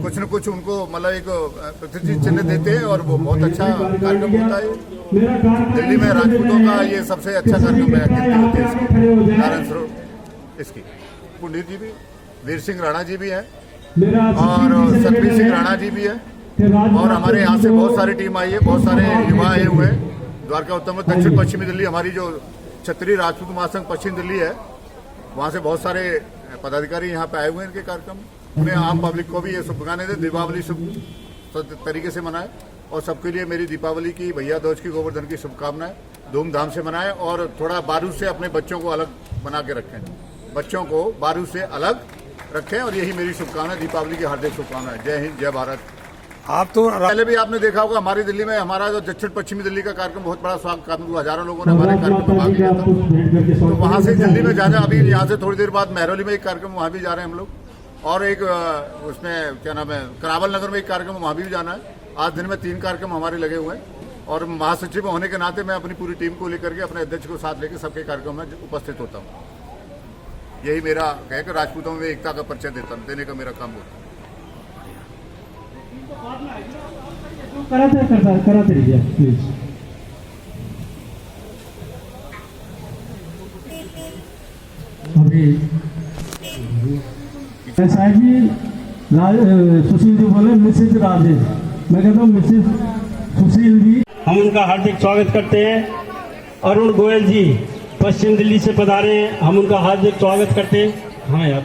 कुछ न कुछ उनको मतलब एक प्रतिष्ठित चिन्ह देते हैं और वो बहुत अच्छा कार्यक्रम होता है। दिल्ली में राजपूतों का ये सबसे अच्छा कार्यक्रम है। नारायण सरोवर इसकी पुंडीर जी भी, वीर सिंह राणा जी भी है और सतबीर सिंह राणा जी भी है और हमारे यहाँ से बहुत सारी टीम आई है, बहुत सारे युवा आए हुए हैं। द्वारका उत्तर में दक्षिण पश्चिमी दिल्ली हमारी जो क्षत्रिय राजपूत महासंघ पश्चिम दिल्ली है, वहाँ से बहुत सारे पदाधिकारी यहाँ पे आए हुए हैं इनके कार्यक्रम में। आम पब्लिक को भी ये शुभकामनाएं दे, दीपावली शुभ तरीके से मनाए और सबके लिए मेरी दीपावली की, भैया दूज की, गोवर्धन की शुभकामनाएं धूमधाम से मनाएं और थोड़ा बारूद से अपने बच्चों को अलग बना के रखें, बच्चों को बारूद से अलग रखें और यही मेरी शुभकामनाएं, दीपावली की हार्दिक शुभकामनाएं। जय हिंद, जय भारत। आप तो पहले भी आपने देखा होगा हमारी दिल्ली में हमारा जो दक्षिण पश्चिमी दिल्ली का कार्यक्रम बहुत बड़ा स्वागत, हजारों लोगों ने हमारे कार्यक्रम में भाग लिया था। तो वहां से दिल्ली में जाना, अभी यहाँ से थोड़ी देर बाद महरौली में एक कार्यक्रम, वहां भी जा रहे हैं हम लोग और एक उसमें क्या नाम है, करावल नगर में एक कार्यक्रम, वहां भी जाना है। आज दिन में 3 कार्यक्रम हमारे लगे हुए हैं और महासचिव होने के नाते मैं अपनी पूरी टीम को लेकर के, अपने अध्यक्ष को साथ लेकर सबके कार्यक्रम में उपस्थित होता हूँ। यही मेरा कहकर राजपूतों में एकता का परिचय देने का मेरा काम होता है। कराते रहिए प्लीज। अभी साहब जी सुशील जी बोले मिसेज राजेश, मैं कहता हूँ मिसेज सुशील जी। हम उनका हार्दिक स्वागत करते हैं। अरुण गोयल जी पश्चिम दिल्ली से पधारे हैं, हम उनका हार्दिक स्वागत करते हैं। हाँ यार,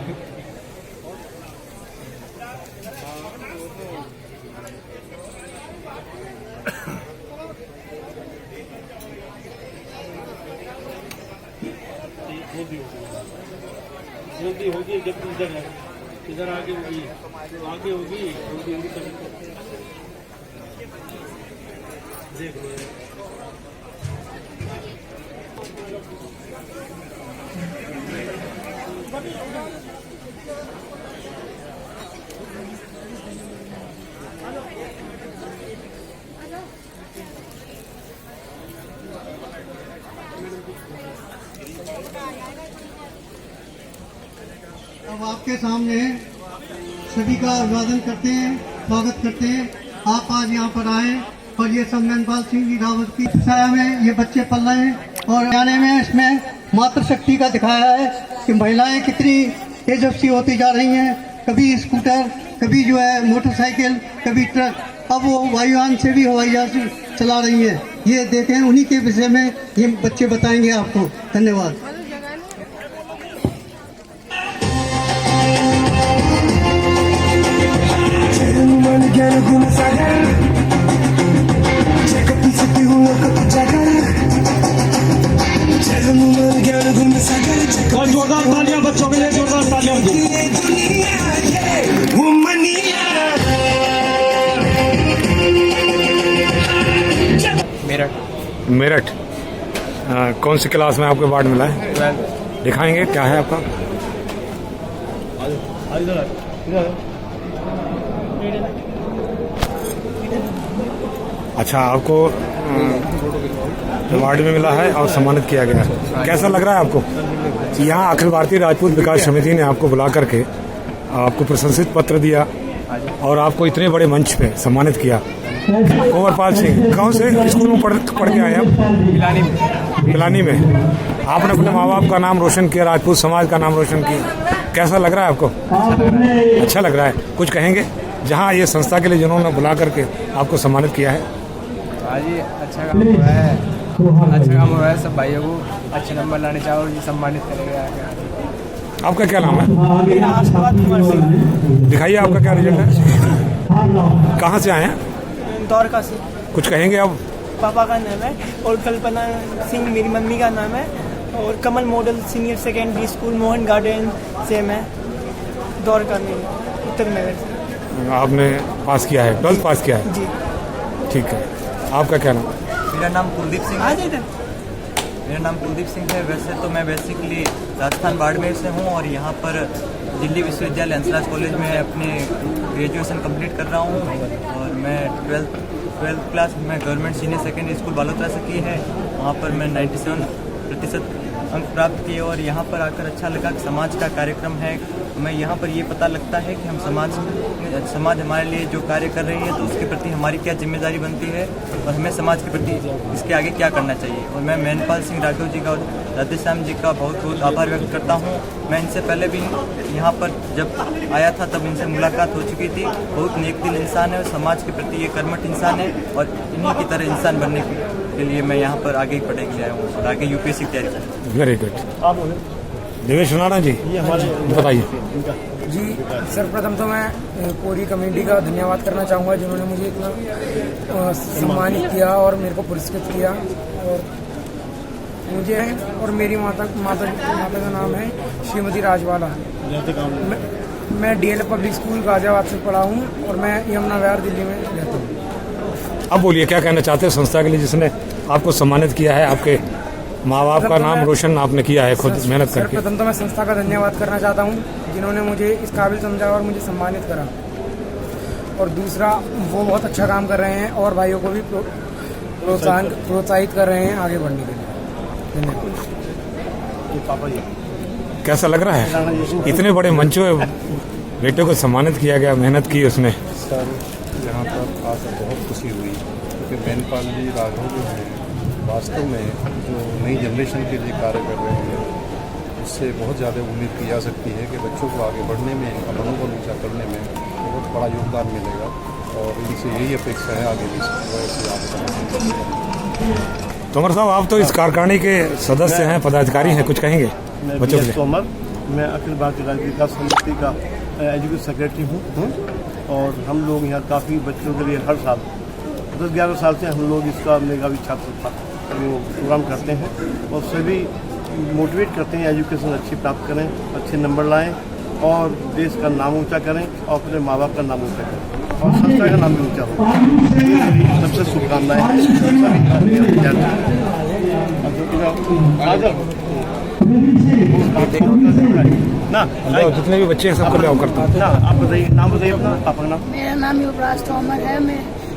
जल्दी होगी, जब इधर आगे होगी, आगे होगी देख लो। अब आपके सामने सभी का अभिवादन करते हैं, स्वागत करते हैं। आप आज यहाँ पर आए और ये सब नंदपाल सिंह जी रावत की छाया में ये बच्चे पल रहे हैं और आने में इसमें मातृशक्ति का दिखाया है कि महिलाएं कितनी तेजस्वी होती जा रही हैं। कभी स्कूटर, कभी जो है मोटरसाइकिल, कभी ट्रक, अब वो वायुयान से भी हवाई जहाज चला रही हैं। ये देखें, उन्हीं के विषय में ये बच्चे बताएंगे आपको। धन्यवाद। और जोरदार तालियां बच्चों के लिए, जोरदार तालियां। मेरठ कौन सी क्लास में आपको अवार्ड मिला है? दिखाएंगे क्या है आपका? अच्छा, आपको अवार्ड में मिला है और सम्मानित किया गया है। कैसा लग रहा है आपको? यहाँ अखिल भारतीय राजपूत विकास समिति ने आपको बुला करके आपको प्रशंसित पत्र दिया और आपको इतने बड़े मंच पे सम्मानित किया। कुंवरपाल सिंह, कौन से स्कूल में पढ़ के आए आप? पिलानी में। आपने अपने माँ बाप का नाम रोशन किया, राजपूत समाज का नाम रोशन किया। कैसा लग रहा है आपको? अच्छा लग रहा है। कुछ कहेंगे जहाँ ये संस्था के लिए जिन्होंने बुला करके आपको सम्मानित किया है? हाँ जी, अच्छा काम हुआ है, अच्छा काम हुआ है। सब भाइयों को अच्छे नंबर लाने चाहिए और सम्मानित करेंगे। आपका क्या नाम है? दिखाइए आपका क्या रिजल्ट है। कहाँ से आए हैं? द्वारका से। कुछ कहेंगे आप? पापा का नाम है और कल्पना सिंह मेरी मम्मी का नाम है और Kamal model senior secondary school Mohan garden से मैं द्वारका में उत्तर नगर से। आपने पास किया है, 12th पास किया है? जी। ठीक है। आपका क्या नाम? मेरा नाम कुलदीप सिंह है। मेरा नाम कुलदीप सिंह है। वैसे तो मैं बेसिकली राजस्थान बाड़मेर से हूँ और यहाँ पर दिल्ली विश्वविद्यालय हंसराज कॉलेज में अपने ग्रेजुएशन कंप्लीट कर रहा हूँ और मैं 12th क्लास में government senior secondary school Balotra से की है। वहाँ पर मैं 97% अंक प्राप्त किए और यहाँ पर आकर अच्छा लगा कि समाज का कार्यक्रम है। मैं यहाँ पर ये पता लगता है कि हम समाज हमारे लिए जो कार्य कर रही है तो उसके प्रति हमारी क्या जिम्मेदारी बनती है और हमें समाज के प्रति इसके आगे क्या करना चाहिए। और मैं मेहनपाल सिंह राठौर जी का और राधेश्याम जी का बहुत बहुत आभार व्यक्त करता हूँ। मैं इनसे पहले भी यहाँ पर जब आया था तब इनसे मुलाकात हो चुकी थी। बहुत नेक दिल इंसान है और समाज के प्रति ये कर्मठ इंसान है और इन्हीं की तरह इंसान बनने के लिए मैं यहाँ पर आगे ही पढ़ने के लिए आया हूँ और आगे यूपीएससी की तैयारी कर रहा हूँ। Very good. देवेश राणा जी बताइए। जी, सर्वप्रथम तो मैं पूरी कमेटी का धन्यवाद करना चाहूँगा जिन्होंने मुझे इतना सम्मानित किया और मेरे को पुरस्कृत किया। और मुझे और मेरी माता का नाम है श्रीमती राजवाला। मैं DL पब्लिक स्कूल गाजियाबाद से पढ़ा हूँ और मैं यमुना विहार दिल्ली में रहता हूँ। अब बोलिए क्या कहना चाहते हैं संस्था के लिए जिसने आपको सम्मानित किया है? आपके माँ बाप का नाम रोशन आपने किया है खुद मेहनत करके। सर्वप्रथम तो मैं संस्था का धन्यवाद करना चाहता हूँ जिन्होंने मुझे इस काबिल समझा और मुझे सम्मानित करा। और दूसरा, वो बहुत अच्छा काम कर रहे हैं और भाइयों को भी प्रोत्साहित कर रहे हैं आगे बढ़ने के लिए। धन्यवाद। कैसा लग रहा है? इतने बड़े मंच में बेटे को सम्मानित किया गया, मेहनत की उसने। सर, यहाँ पर आकर बहुत खुशी हुई क्योंकि मेहनपाल जी राघव जो हैं वास्तव में जो नई जनरेशन के लिए कार्य कर रहे हैं उससे बहुत ज़्यादा उम्मीद की जा सकती है कि बच्चों को आगे बढ़ने में, इनका मनोबल ऊँचा करने में बहुत बड़ा योगदान मिलेगा और इनसे यही अपेक्षा है आगे भी वैसे आप। तोमर साहब, आप तो इस कार्यकारिणी के सदस्य हैं, पदाधिकारी हैं, कुछ कहेंगे बच्चों के लिए? तोमर, मैं अखिल भारतीय राजनीति विकास समिति का एजुकेशन सेक्रेटरी हूँ और हम लोग यहाँ काफ़ी बच्चों के लिए हर साल 10-11 साल से हम लोग इसका मेधावी छात्र वो प्रोग्राम करते हैं और सभी मोटिवेट करते हैं एजुकेशन अच्छी प्राप्त करें, अच्छे नंबर लाएं और देश का नाम ऊंचा करें और अपने माँ बाप का नाम ऊंचा करें और संस्था का नाम भी ऊंचा हो। सबसे शुभकामनाएं ना जितने भी बच्चे हैं सबको ले आओ करता हूँ। आप बताइए, नाम बताइए अपना, पापा का नाम। मेरा नाम युवराज तोमर है।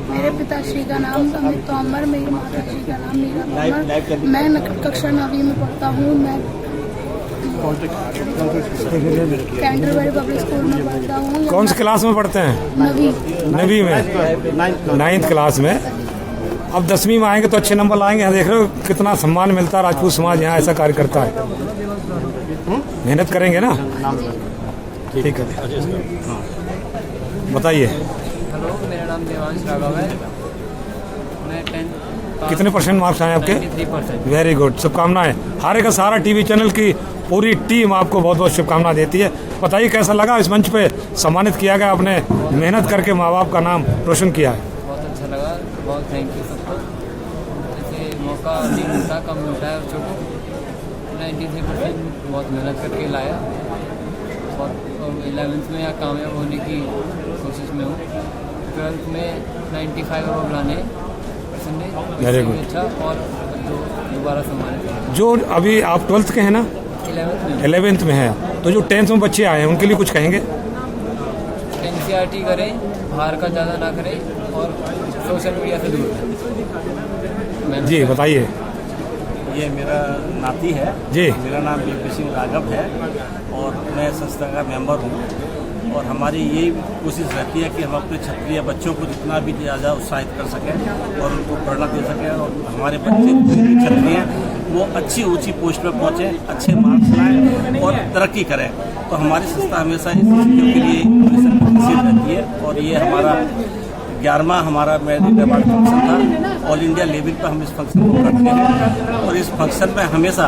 मेरे पिताश्री का नाम अमित तोमर, मेरी माताश्री का नाम मीरा तोमर। मैं कक्षा 9वीं में पढ़ता हूँ। मैं कैंटरबरी पब्लिक स्कूल में पढ़ता हूँ। कौन सी क्लास में पढ़ते हैं? 9वीं में, 9th क्लास में। अब 10वीं में आएंगे तो अच्छे नंबर लाएंगे। यहाँ देख रहे हो कितना सम्मान मिलता है। राजपूत समाज यहाँ ऐसा कार्य करता है। मेहनत करेंगे ना? ठीक है, बताइए। हेलो, मेरा नाम देवांश राघव है। मैं 10th कितने % मार्क्स आए आपके? 93%। वेरी गुड, शुभकामनाएं। हारे का सारा टीवी चैनल की पूरी टीम आपको बहुत बहुत शुभकामनाएं देती है। बताइए कैसा लगा इस मंच पे सम्मानित किया गया, आपने मेहनत करके माँ बाप का नाम रोशन किया है? बहुत अच्छा लगा, बहुत थैंक यू सबको। जैसे मौका नहीं मिलता, कम मिलता है बच्चों को। 93% बहुत मेहनत करके लाया और 11th में यहाँ कामयाब होने की कोशिश में हूँ। 12th में 95 और लाने परसेंटेज। Very good. अच्छा, और दोबारा सम्मानित। जो अभी आप 12th के हैं ना? 11th में है, तो जो 10th में बच्चे आए हैं उनके लिए कुछ कहेंगे? NCERT करें, बाहर का ज़्यादा ना करें और सोशल मीडिया से दूर रहें। जी बताइए। ये मेरा नाती है जी। मेरा नाम बीपी सिंह राघव है और मैं संस्था का मेंबर हूँ। और हमारी यही कोशिश रहती है कि हम अपने क्षत्रिय बच्चों को जितना भी ज़्यादा उत्साहित कर सकें और उनको प्रेरणा दे सकें और हमारे बच्चे क्षत्रिय वो अच्छी ऊंची पोस्ट पर पहुँचें, अच्छे मार्क्स लाएं और तरक्की करें। तो हमारी संस्था हमेशा इस चीज़ों के लिए प्रगतिशील रहती है। और ये हमारा 11वां हमारा मेरिट अवार्ड फंक्शन था। ऑल इंडिया लेवल पर हम इस फंक्शन को करते हैं और इस फंक्शन में हमेशा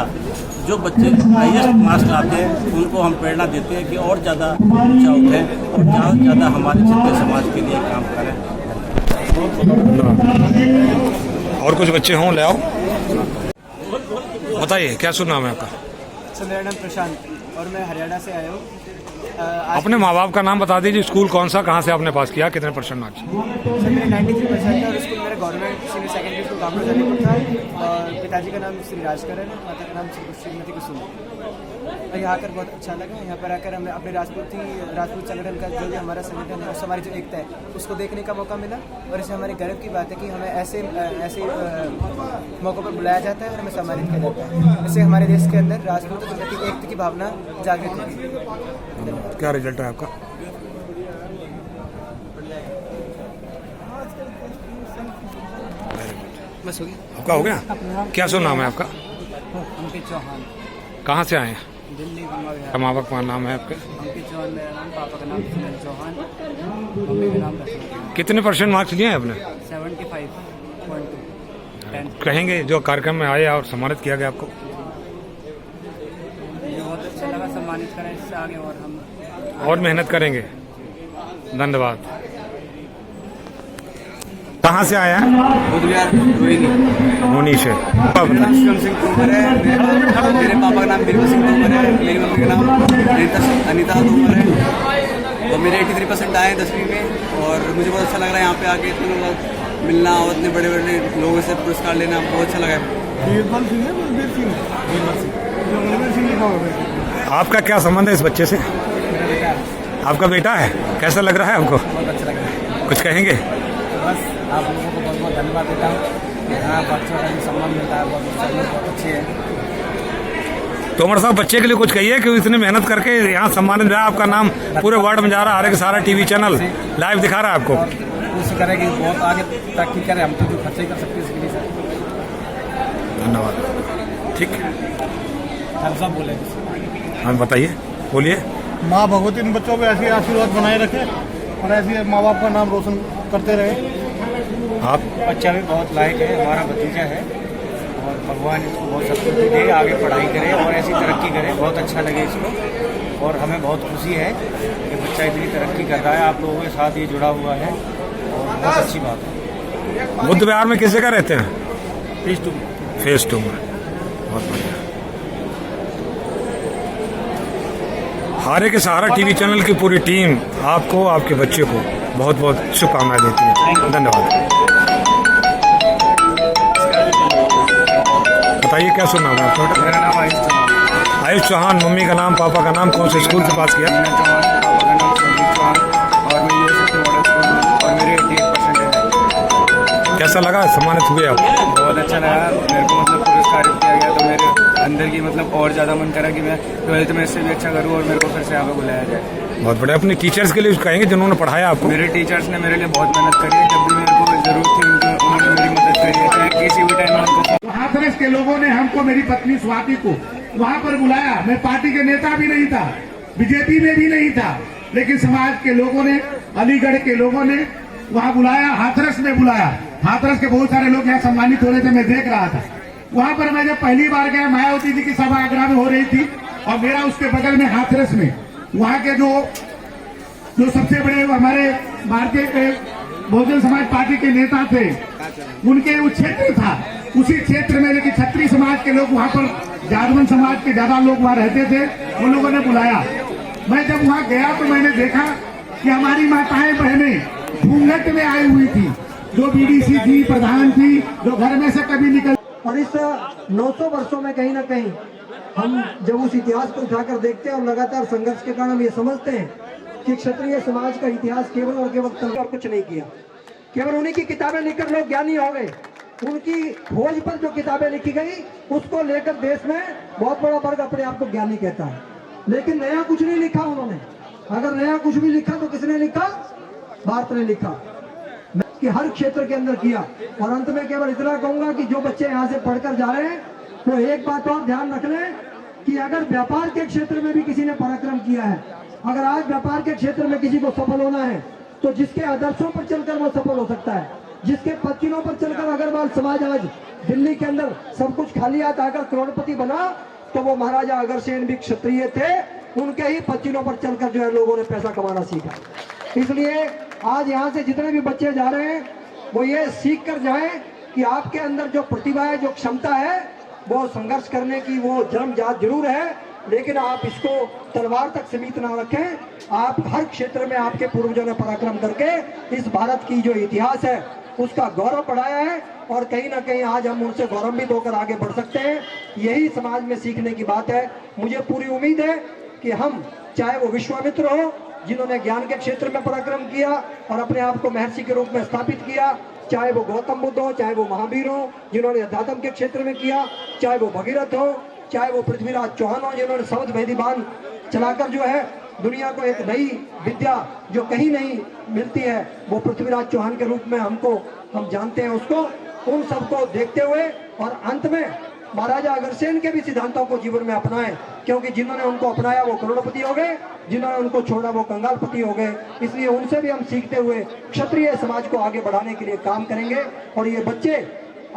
जो बच्चे हाईएस्ट मार्क्स लाते हैं उनको हम प्रेरणा देते हैं कि और ज़्यादा ऊंचा उठें और ज़्यादा से ज़्यादा हमारे क्षत्रिय समाज के लिए काम करें। और कुछ बच्चे हों ले आओ, बताइए क्या सुन नाम है आपका? सर मेरा नाम प्रशांत और मैं हरियाणा से आया हूँ। अपने माँ बाप का नाम बता दीजिए, स्कूल कौन सा, कहाँ से आपने पास किया, कितने % मार्क्स? सर मेरे 93% है और स्कूल मेरा government senior secondary school Kamra Janipur था और पिताजी का नाम श्री राजकरण है, माता का नाम श्रीमती कुसुम। और यहाँ आकर बहुत अच्छा लगा। यहाँ पर आकर हमें अपने राजपूत संगठन का जो भी हमारा संगठन है, हमारी जो एकता है उसको देखने का मौका मिला। और इससे हमारे गर्व की बात है कि हमें ऐसे मौक़ों पर बुलाया जाता है और हमें सम्मानित किया जाता है। इससे हमारे देश के अंदर राजपूत के प्रति एकता की भावना जागृत होगी। क्या रिजल्ट है आपका? बस हो गया। आपका हो गया? क्या सुन नाम है आपका? अंकित चौहान। कहाँ से आए हैं? दिल्ली। माँ बाप का नाम है आपके? अंकित चौहान मेरा नाम, पापा का नाम सुनील चौहान, मम्मी का नाम रचना। कितने % मार्क्स लिए हैं आपने? 75.2। कहेंगे जो कार्यक्रम में आए और सम्मानित किया गया आपको? मुझे बहुत अच्छा लगा, सम्मानित करें इससे आगे और हम और मेहनत करेंगे। धन्यवाद। कहाँ से आया है? मोनी से। मेरा नाम शिवम सिंह तोमर है। मेरे पापा का नाम बीरबल सिंह तोमर है। मेरी मम्मी का नाम अनीता तोमर है। और मेरे 83% आए 10वीं में और मुझे बहुत अच्छा लग रहा है यहाँ पे आके इतने लोग मिलना और इतने बड़े बड़े लोगों से पुरस्कार लेना बहुत अच्छा लगा है। आपका क्या संबंध है इस बच्चे से? आपका बेटा है? कैसा लग रहा है आपको? बहुत अच्छा लग रहा है। कुछ कहेंगे? बस आप लोगों को बहुत बहुत धन्यवाद देता हूँ। यहाँ बच्चों का भी सम्मान मिलता है, बहुत अच्छे हैं। तोमर साहब बच्चे के लिए कुछ कहिए कि इतनी मेहनत करके यहाँ सम्मानित है, आपका नाम पूरे वर्ल्ड में जा रहा है, हर एक सारा टीवी चैनल लाइव दिखा रहा है आपको। कोशिश करें कि बहुत आगे तरक्की करें, हम तो जो खर्चे कर सकते हैं इसके लिए सर। धन्यवाद। ठीक हम सब बोले। हाँ बताइए, बोलिए। माँ भगवती इन बच्चों पे ऐसी आशीर्वाद बनाए रखे और ऐसे माँ बाप का नाम रोशन करते रहे। आप? बच्चा भी बहुत लायक है, हमारा भतीजा है और भगवान इसको बहुत सद्बुद्धि दे, आगे पढ़ाई करे और ऐसी तरक्की करे। बहुत अच्छा लगे इसको और हमें बहुत खुशी है कि बच्चा इतनी तरक्की कर रहा है, आप लोगों के साथ ये जुड़ा हुआ है और बहुत अच्छी बात है। बुद्ध विहार में किस जगह रहते हैं? फेज 2 में। बहुत बढ़िया। हारे के सहारा टीवी चैनल की पूरी टीम आपको, आपके बच्चे को बहुत बहुत शुभकामनाएं देती है। धन्यवाद। बताइए क्या सुनना होगा आपको? मेरा नाम आयुष चौहान। आयुष चौहान। मम्मी का नाम, पापा का नाम, कौन से स्कूल से पास किया? और मैं यूनिवर्सिटी मॉडल स्कूल में और मेरे 88% है। कैसा लगा, सम्मानित हुए आप? बहुत अच्छा लगा मेरे को, मतलब पुरस्कारित किया गया तो मेरे अंदर की मतलब और ज़्यादा मन करा कि मैं 12th में इससे भी अच्छा करूँ और मेरे को फिर से यहाँ पर बुलाया जाए। बहुत बढ़िया। अपने टीचर्स के लिए कहेंगे जिन्होंने पढ़ाया आपको? मेरे टीचर्स ने मेरे लिए बहुत मेहनत करी है, जब भी मेरे को जरूरत थी उन्होंने मेरी मदद करी है, चाहे किसी भी टाइम उनको। हाथरस के लोगों ने हमको, मेरी पत्नी स्वाति को वहाँ पर बुलाया। मैं पार्टी के नेता भी नहीं था, बीजेपी में भी नहीं था, लेकिन समाज के लोगों ने, अलीगढ़ के लोगों ने वहाँ बुलाया, हाथरस में बुलाया। हाथरस के बहुत सारे लोग यहाँ सम्मानित हो रहे थे, मैं देख रहा था। वहाँ पर मैं जब पहली बार गया, मायावती जी की सभा आगरा में हो रही थी और मेरा उसके बगल में हाथरस में वहाँ के जो सबसे बड़े हमारे भारतीय बहुजन समाज पार्टी के नेता थे, उनके वो क्षेत्र था, उसी क्षेत्र में लेकिन क्षत्रिय समाज के लोग वहाँ पर, जादवन समाज के ज्यादा लोग वहाँ रहते थे, उन लोगों ने बुलाया। मैं जब वहाँ गया तो मैंने देखा कि हमारी माताएं बहनें घूंघट में आई हुई थी, जो बीडीसी थी, प्रधान थी, जो घर में से कभी निकल। और इस 900 वर्षों में कहीं ना कहीं हम जब उस इतिहास को उठाकर देखते हैं और लगातार संघर्ष के कारण हम ये समझते हैं कि क्षत्रिय समाज का इतिहास केवल और केवल और कुछ नहीं किया। केवल उन्हीं की किताबें लिखकर लोग ज्ञानी हो गए, उनकी खोज पर जो किताबें लिखी गई उसको लेकर देश में बहुत बड़ा वर्ग अपने आप को ज्ञानी कहता है, लेकिन नया कुछ नहीं लिखा उन्होंने। अगर नया कुछ भी लिखा तो किसने लिखा? भारत ने लिखा, कि हर क्षेत्र के अंदर किया। और अंत में केवल इतना कहूंगा कि जो बच्चे यहाँ से पढ़कर जा रहे हैं वो एक बात और ध्यान रख लें कि अगर व्यापार के क्षेत्र में भी किसी ने पराक्रम किया है, अगर आज व्यापार के क्षेत्र में किसी को सफल होना है तो जिसके आदर्शों पर चलकर वो सफल हो सकता है, जिसके पत्तियों पर चलकर अग्रवाल समाज आज दिल्ली के अंदर सब कुछ खाली हाथ आकर करोड़पति बना, तो वो महाराजा अग्रसेन भी क्षत्रिय थे, उनके ही पत्तियों पर चलकर जो है लोगों ने पैसा कमाना सीखा। इसलिए आज यहाँ से जितने भी बच्चे जा रहे हैं वो ये सीख कर जाए कि आपके अंदर जो प्रतिभा है, जो क्षमता है, वो संघर्ष करने की वो जन्मजात जरूर है, लेकिन आप इसको तलवार तक सीमित ना रखें। आप हर क्षेत्र में आपके पूर्वजों ने पराक्रम करके इस भारत की जो इतिहास है उसका गौरव बढ़ाया है, और कहीं ना कहीं आज हम उनसे गौरवान्वित होकर आगे बढ़ सकते हैं। यही समाज में सीखने की बात है। मुझे पूरी उम्मीद है कि हम, चाहे वो विश्वामित्र हो जिन्होंने ज्ञान के क्षेत्र में पराक्रम किया और अपने आप को महर्षि के रूप में स्थापित किया, चाहे वो गौतम बुद्ध हो, चाहे वो महावीर हो जिन्होंने अध्यात्म के क्षेत्र में किया, चाहे वो भगीरथ हो, चाहे वो पृथ्वीराज चौहान हो जिन्होंने शब्द भेदी बांध चलाकर जो है दुनिया को एक नई विद्या जो कहीं नहीं मिलती है वो पृथ्वीराज चौहान के रूप में हम जानते हैं उसको। उन सबको देखते हुए और अंत में महाराजा अग्रसेन के भी सिद्धांतों को जीवन में अपनाएं, क्योंकि जिन्होंने उनको अपनाया वो करोड़पति हो गए, जिन्होंने उनको छोड़ा वो कंगालपति हो गए। इसलिए उनसे भी हम सीखते हुए क्षत्रिय समाज को आगे बढ़ाने के लिए काम करेंगे। और ये बच्चे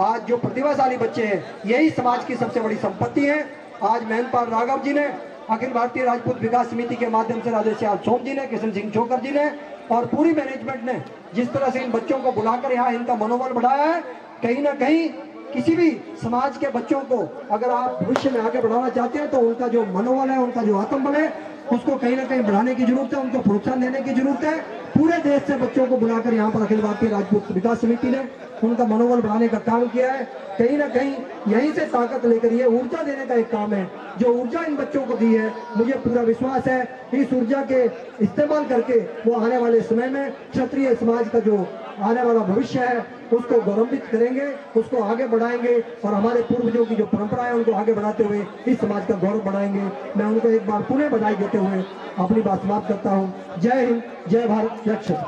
आज जो प्रतिभाशाली बच्चे हैं यही समाज की सबसे बड़ी संपत्ति है। आज महंतपाल राघव जी ने, अखिल भारतीय राजपूत विकास समिति के माध्यम से राधेश्याम सोम जी ने, किशन सिंह छोकर जी ने और पूरी मैनेजमेंट ने जिस तरह से इन बच्चों को बुलाकर यहाँ इनका मनोबल बढ़ाया है, कहीं ना कहीं किसी भी समाज के बच्चों को अगर आप भविष्य में आगे बढ़ाना चाहते हैं तो उनका जो मनोबल है, उनका जो आत्मबल है, उसको कहीं ना कहीं बढ़ाने की जरूरत है, उनको प्रोत्साहन देने की जरूरत है। पूरे देश से बच्चों को बुलाकर यहाँ पर अखिल भारतीय राजपूत विकास समिति ने उनका मनोबल बढ़ाने का काम किया है। कहीं ना कहीं यहीं से ताकत लेकर ये ऊर्जा देने का एक काम है। जो ऊर्जा इन बच्चों को दी है, मुझे पूरा विश्वास है इस ऊर्जा के इस्तेमाल करके वो आने वाले समय में क्षत्रिय समाज का जो आने वाला भविष्य है उसको गौरवान्वित करेंगे, उसको आगे बढ़ाएंगे और हमारे पूर्वजों की जो परंपरा है उनको आगे बढ़ाते हुए इस समाज का गौरव बढ़ाएंगे। मैं उनको एक बार पुनः बधाई देते हुए अपनी बात समाप्त करता हूँ। जय हिंद, जय भारत, जय क्षेत्र।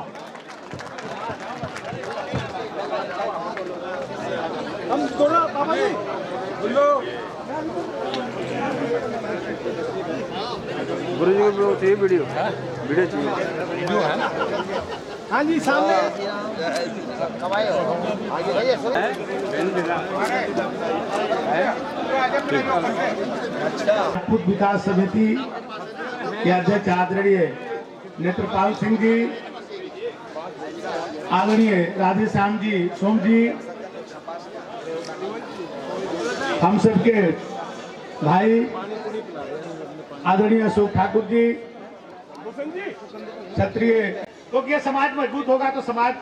हम थोड़ा बाबा जी बोलो, गुरु जी को चाहिए वीडियो चाहिए जो है ना। हाँ जी सामने राजपूत विकास समिति के अध्यक्ष आदरणीय नेत्रपाल सिंह जी, आदरणीय राधेश्याम जी, सोम जी, हम सबके भाई आदरणीय अशोक ठाकुर जी, क्षत्रिय, क्योंकि ये समाज मजबूत होगा तो समाज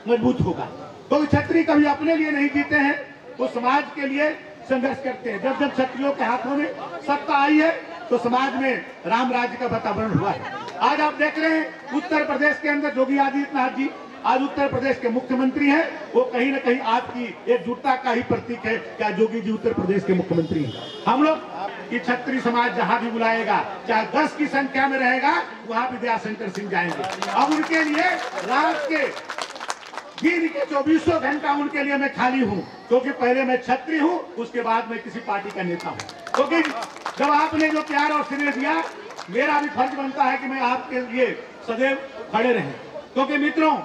मजबूत होगा। तो क्षत्रिय कभी अपने लिए नहीं जीते हैं, वो समाज के लिए संघर्ष करते हैं। जब जब क्षत्रियों के हाथों में सत्ता आई है तो समाज में राम राज्य का वातावरण हुआ है। आज आप देख रहे हैं उत्तर प्रदेश के अंदर योगी आदित्यनाथ जी आज उत्तर प्रदेश के मुख्यमंत्री हैं, वो कहीं ना कहीं आपकी एकजुटता का ही प्रतीक है। क्या योगी जी उत्तर प्रदेश के मुख्यमंत्री हैं? हम लोग कि क्षत्रिय समाज जहां भी बुलाएगा, चाहे 10 की संख्या में रहेगा, वहां भी दयाशंकर सिंह जाएंगे। अब उनके लिए रात के दिन के 24 घंटा उनके लिए मैं खाली हूं, क्योंकि पहले मैं क्षत्रिय हूं, उसके बाद मैं किसी पार्टी का नेता हूं। क्योंकि जब आपने जो प्यार और स्नेह दिया, मेरा भी फर्ज बनता है कि मैं आपके लिए सदैव खड़े रहे। क्योंकि मित्रों,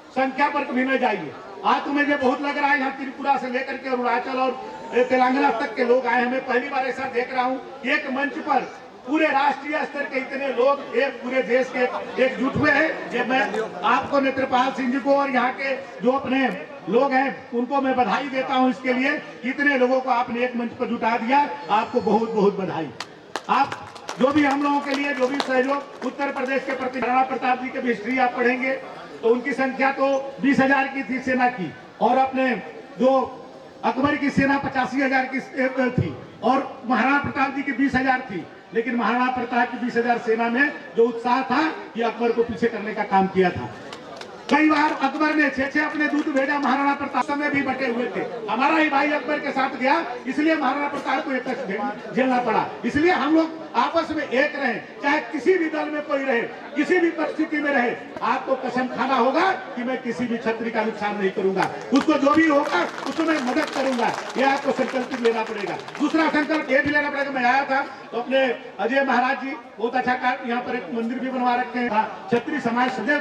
संख्या पर कभी न जाइए। आज तो मुझे बहुत लग रहा है यहाँ त्रिपुरा से लेकर के अरुणाचल और तेलंगाना तक के लोग आए हैं। मैं पहली बार ऐसा देख रहा हूँ कि एक मंच पर पूरे राष्ट्रीय स्तर के इतने लोग एक पूरे देश के एकजुट हुए हैं। जब मैं आपको नेत्रपाल सिंह जी को और यहाँ के जो अपने लोग हैं उनको मैं बधाई देता हूँ इसके लिए। इतने लोगों को आपने एक मंच पर जुटा दिया, आपको बहुत बहुत बधाई। आप जो भी हम लोगों के लिए जो भी सहयोग उत्तर प्रदेश के प्रति, महाराणा प्रताप जी की भी हिस्ट्री आप पढ़ेंगे तो उनकी संख्या तो 20,000 की थी सेना की, और अपने जो अकबर की सेना 85,000 की थी और महाराणा प्रताप जी की 20,000 थी। लेकिन महाराणा प्रताप की 20,000 सेना में जो उत्साह था, ये अकबर को पीछे करने का काम किया था। कई बार अकबर ने 6 अपने दूत भेजा महाराणा प्रताप में भी बटे हुए थे। हमारा ही भाई अकबर के साथ गया, इसलिए महाराणा प्रताप को एक कष्ट झेलना पड़ा। इसलिए हम लोग आपस में एक रहे, चाहे किसी भी दल में कोई रहे, किसी भी परिस्थिति में रहे। आपको कसम खाना होगा कि मैं किसी भी क्षत्रिय का नुकसान नहीं करूंगा, उसको जो भी होगा उसको मैं मदद करूंगा। ये आपको संकल्प लेना पड़ेगा। दूसरा संकल्प ये भी लेना पड़ेगा, मैं आया था तो अपने अजय महाराज जी बहुत अच्छा यहाँ पर एक मंदिर भी बनवा रखे हैं। क्षत्रिय समाज सदैव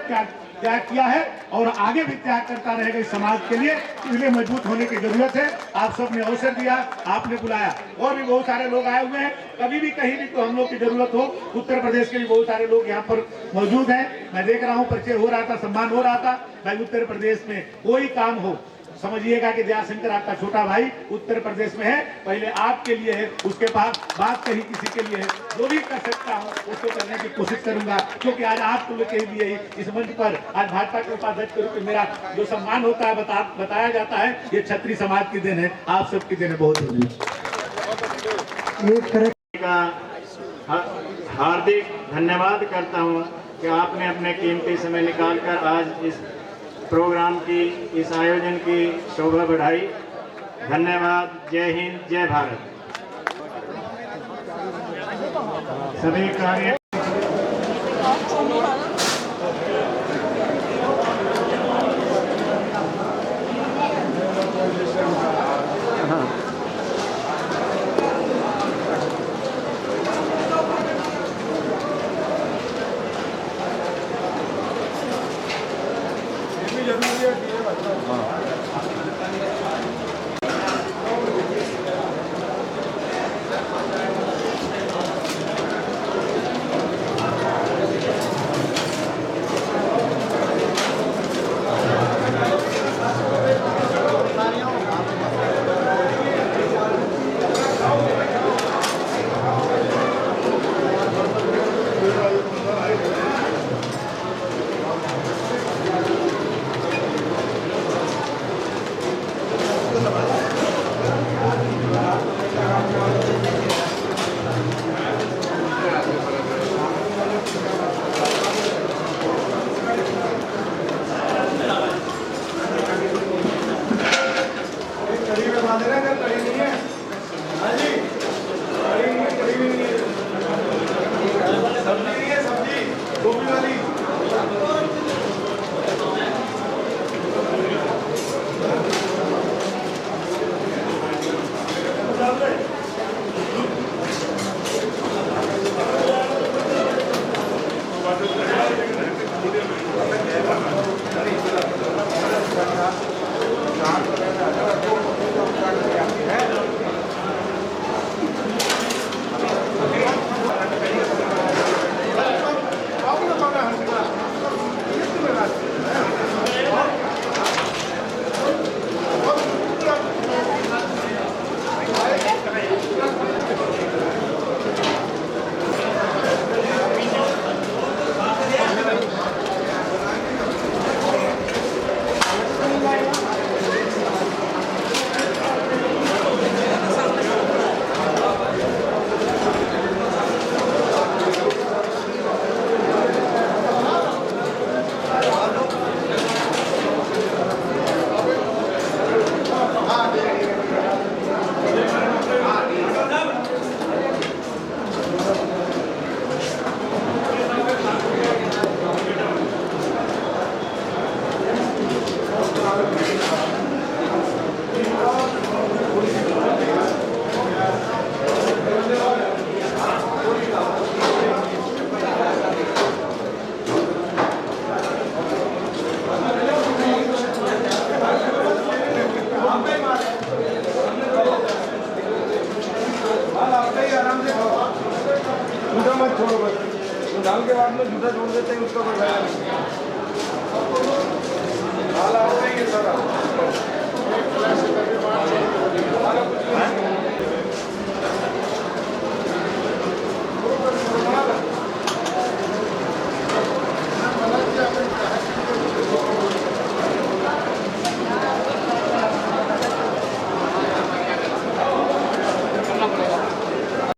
त्याग किया है और आगे भी त्याग करता रहेगा इस समाज के लिए, इसलिए मजबूत होने की जरूरत है। आप सबने अवसर दिया, आपने बुलाया, और भी बहुत सारे लोग आए हुए हैं। कभी भी कहीं भी तो हम लोग की जरूरत हो, उत्तर प्रदेश के भी बहुत सारे लोग यहाँ पर मौजूद हैं। मैं देख रहा हूँ परिचय हो रहा था, सम्मान हो रहा था। भाई उत्तर प्रदेश में कोई काम हो, समझिएगा कि दयाशंकर आपका छोटा भाई उत्तर प्रदेश में है, पहले आपके लिए है, उसके बाद बात कहीं किसी के लिए है। जो भी कर सकता हूँ उसको करने की कोशिश करूंगा, क्योंकि आज आप लोग के लिए इस मंच पर आज भाजपा के उपाध्यक्ष के रूप में मेरा जो सम्मान होता है, बताया जाता है, ये क्षत्रिय समाज की देन है, आप सबकी देन है। बहुत हार्दिक धन्यवाद करता हूँ कि आपने अपने कीमती समय निकालकर आज इस प्रोग्राम की, इस आयोजन की शोभा बढ़ाई। धन्यवाद। जय हिंद, जय भारत। सभी कार्य छोड़ो बस, डाल के बाद में जूता छोड़ देते हैं, उसका कोई फायदा नहीं।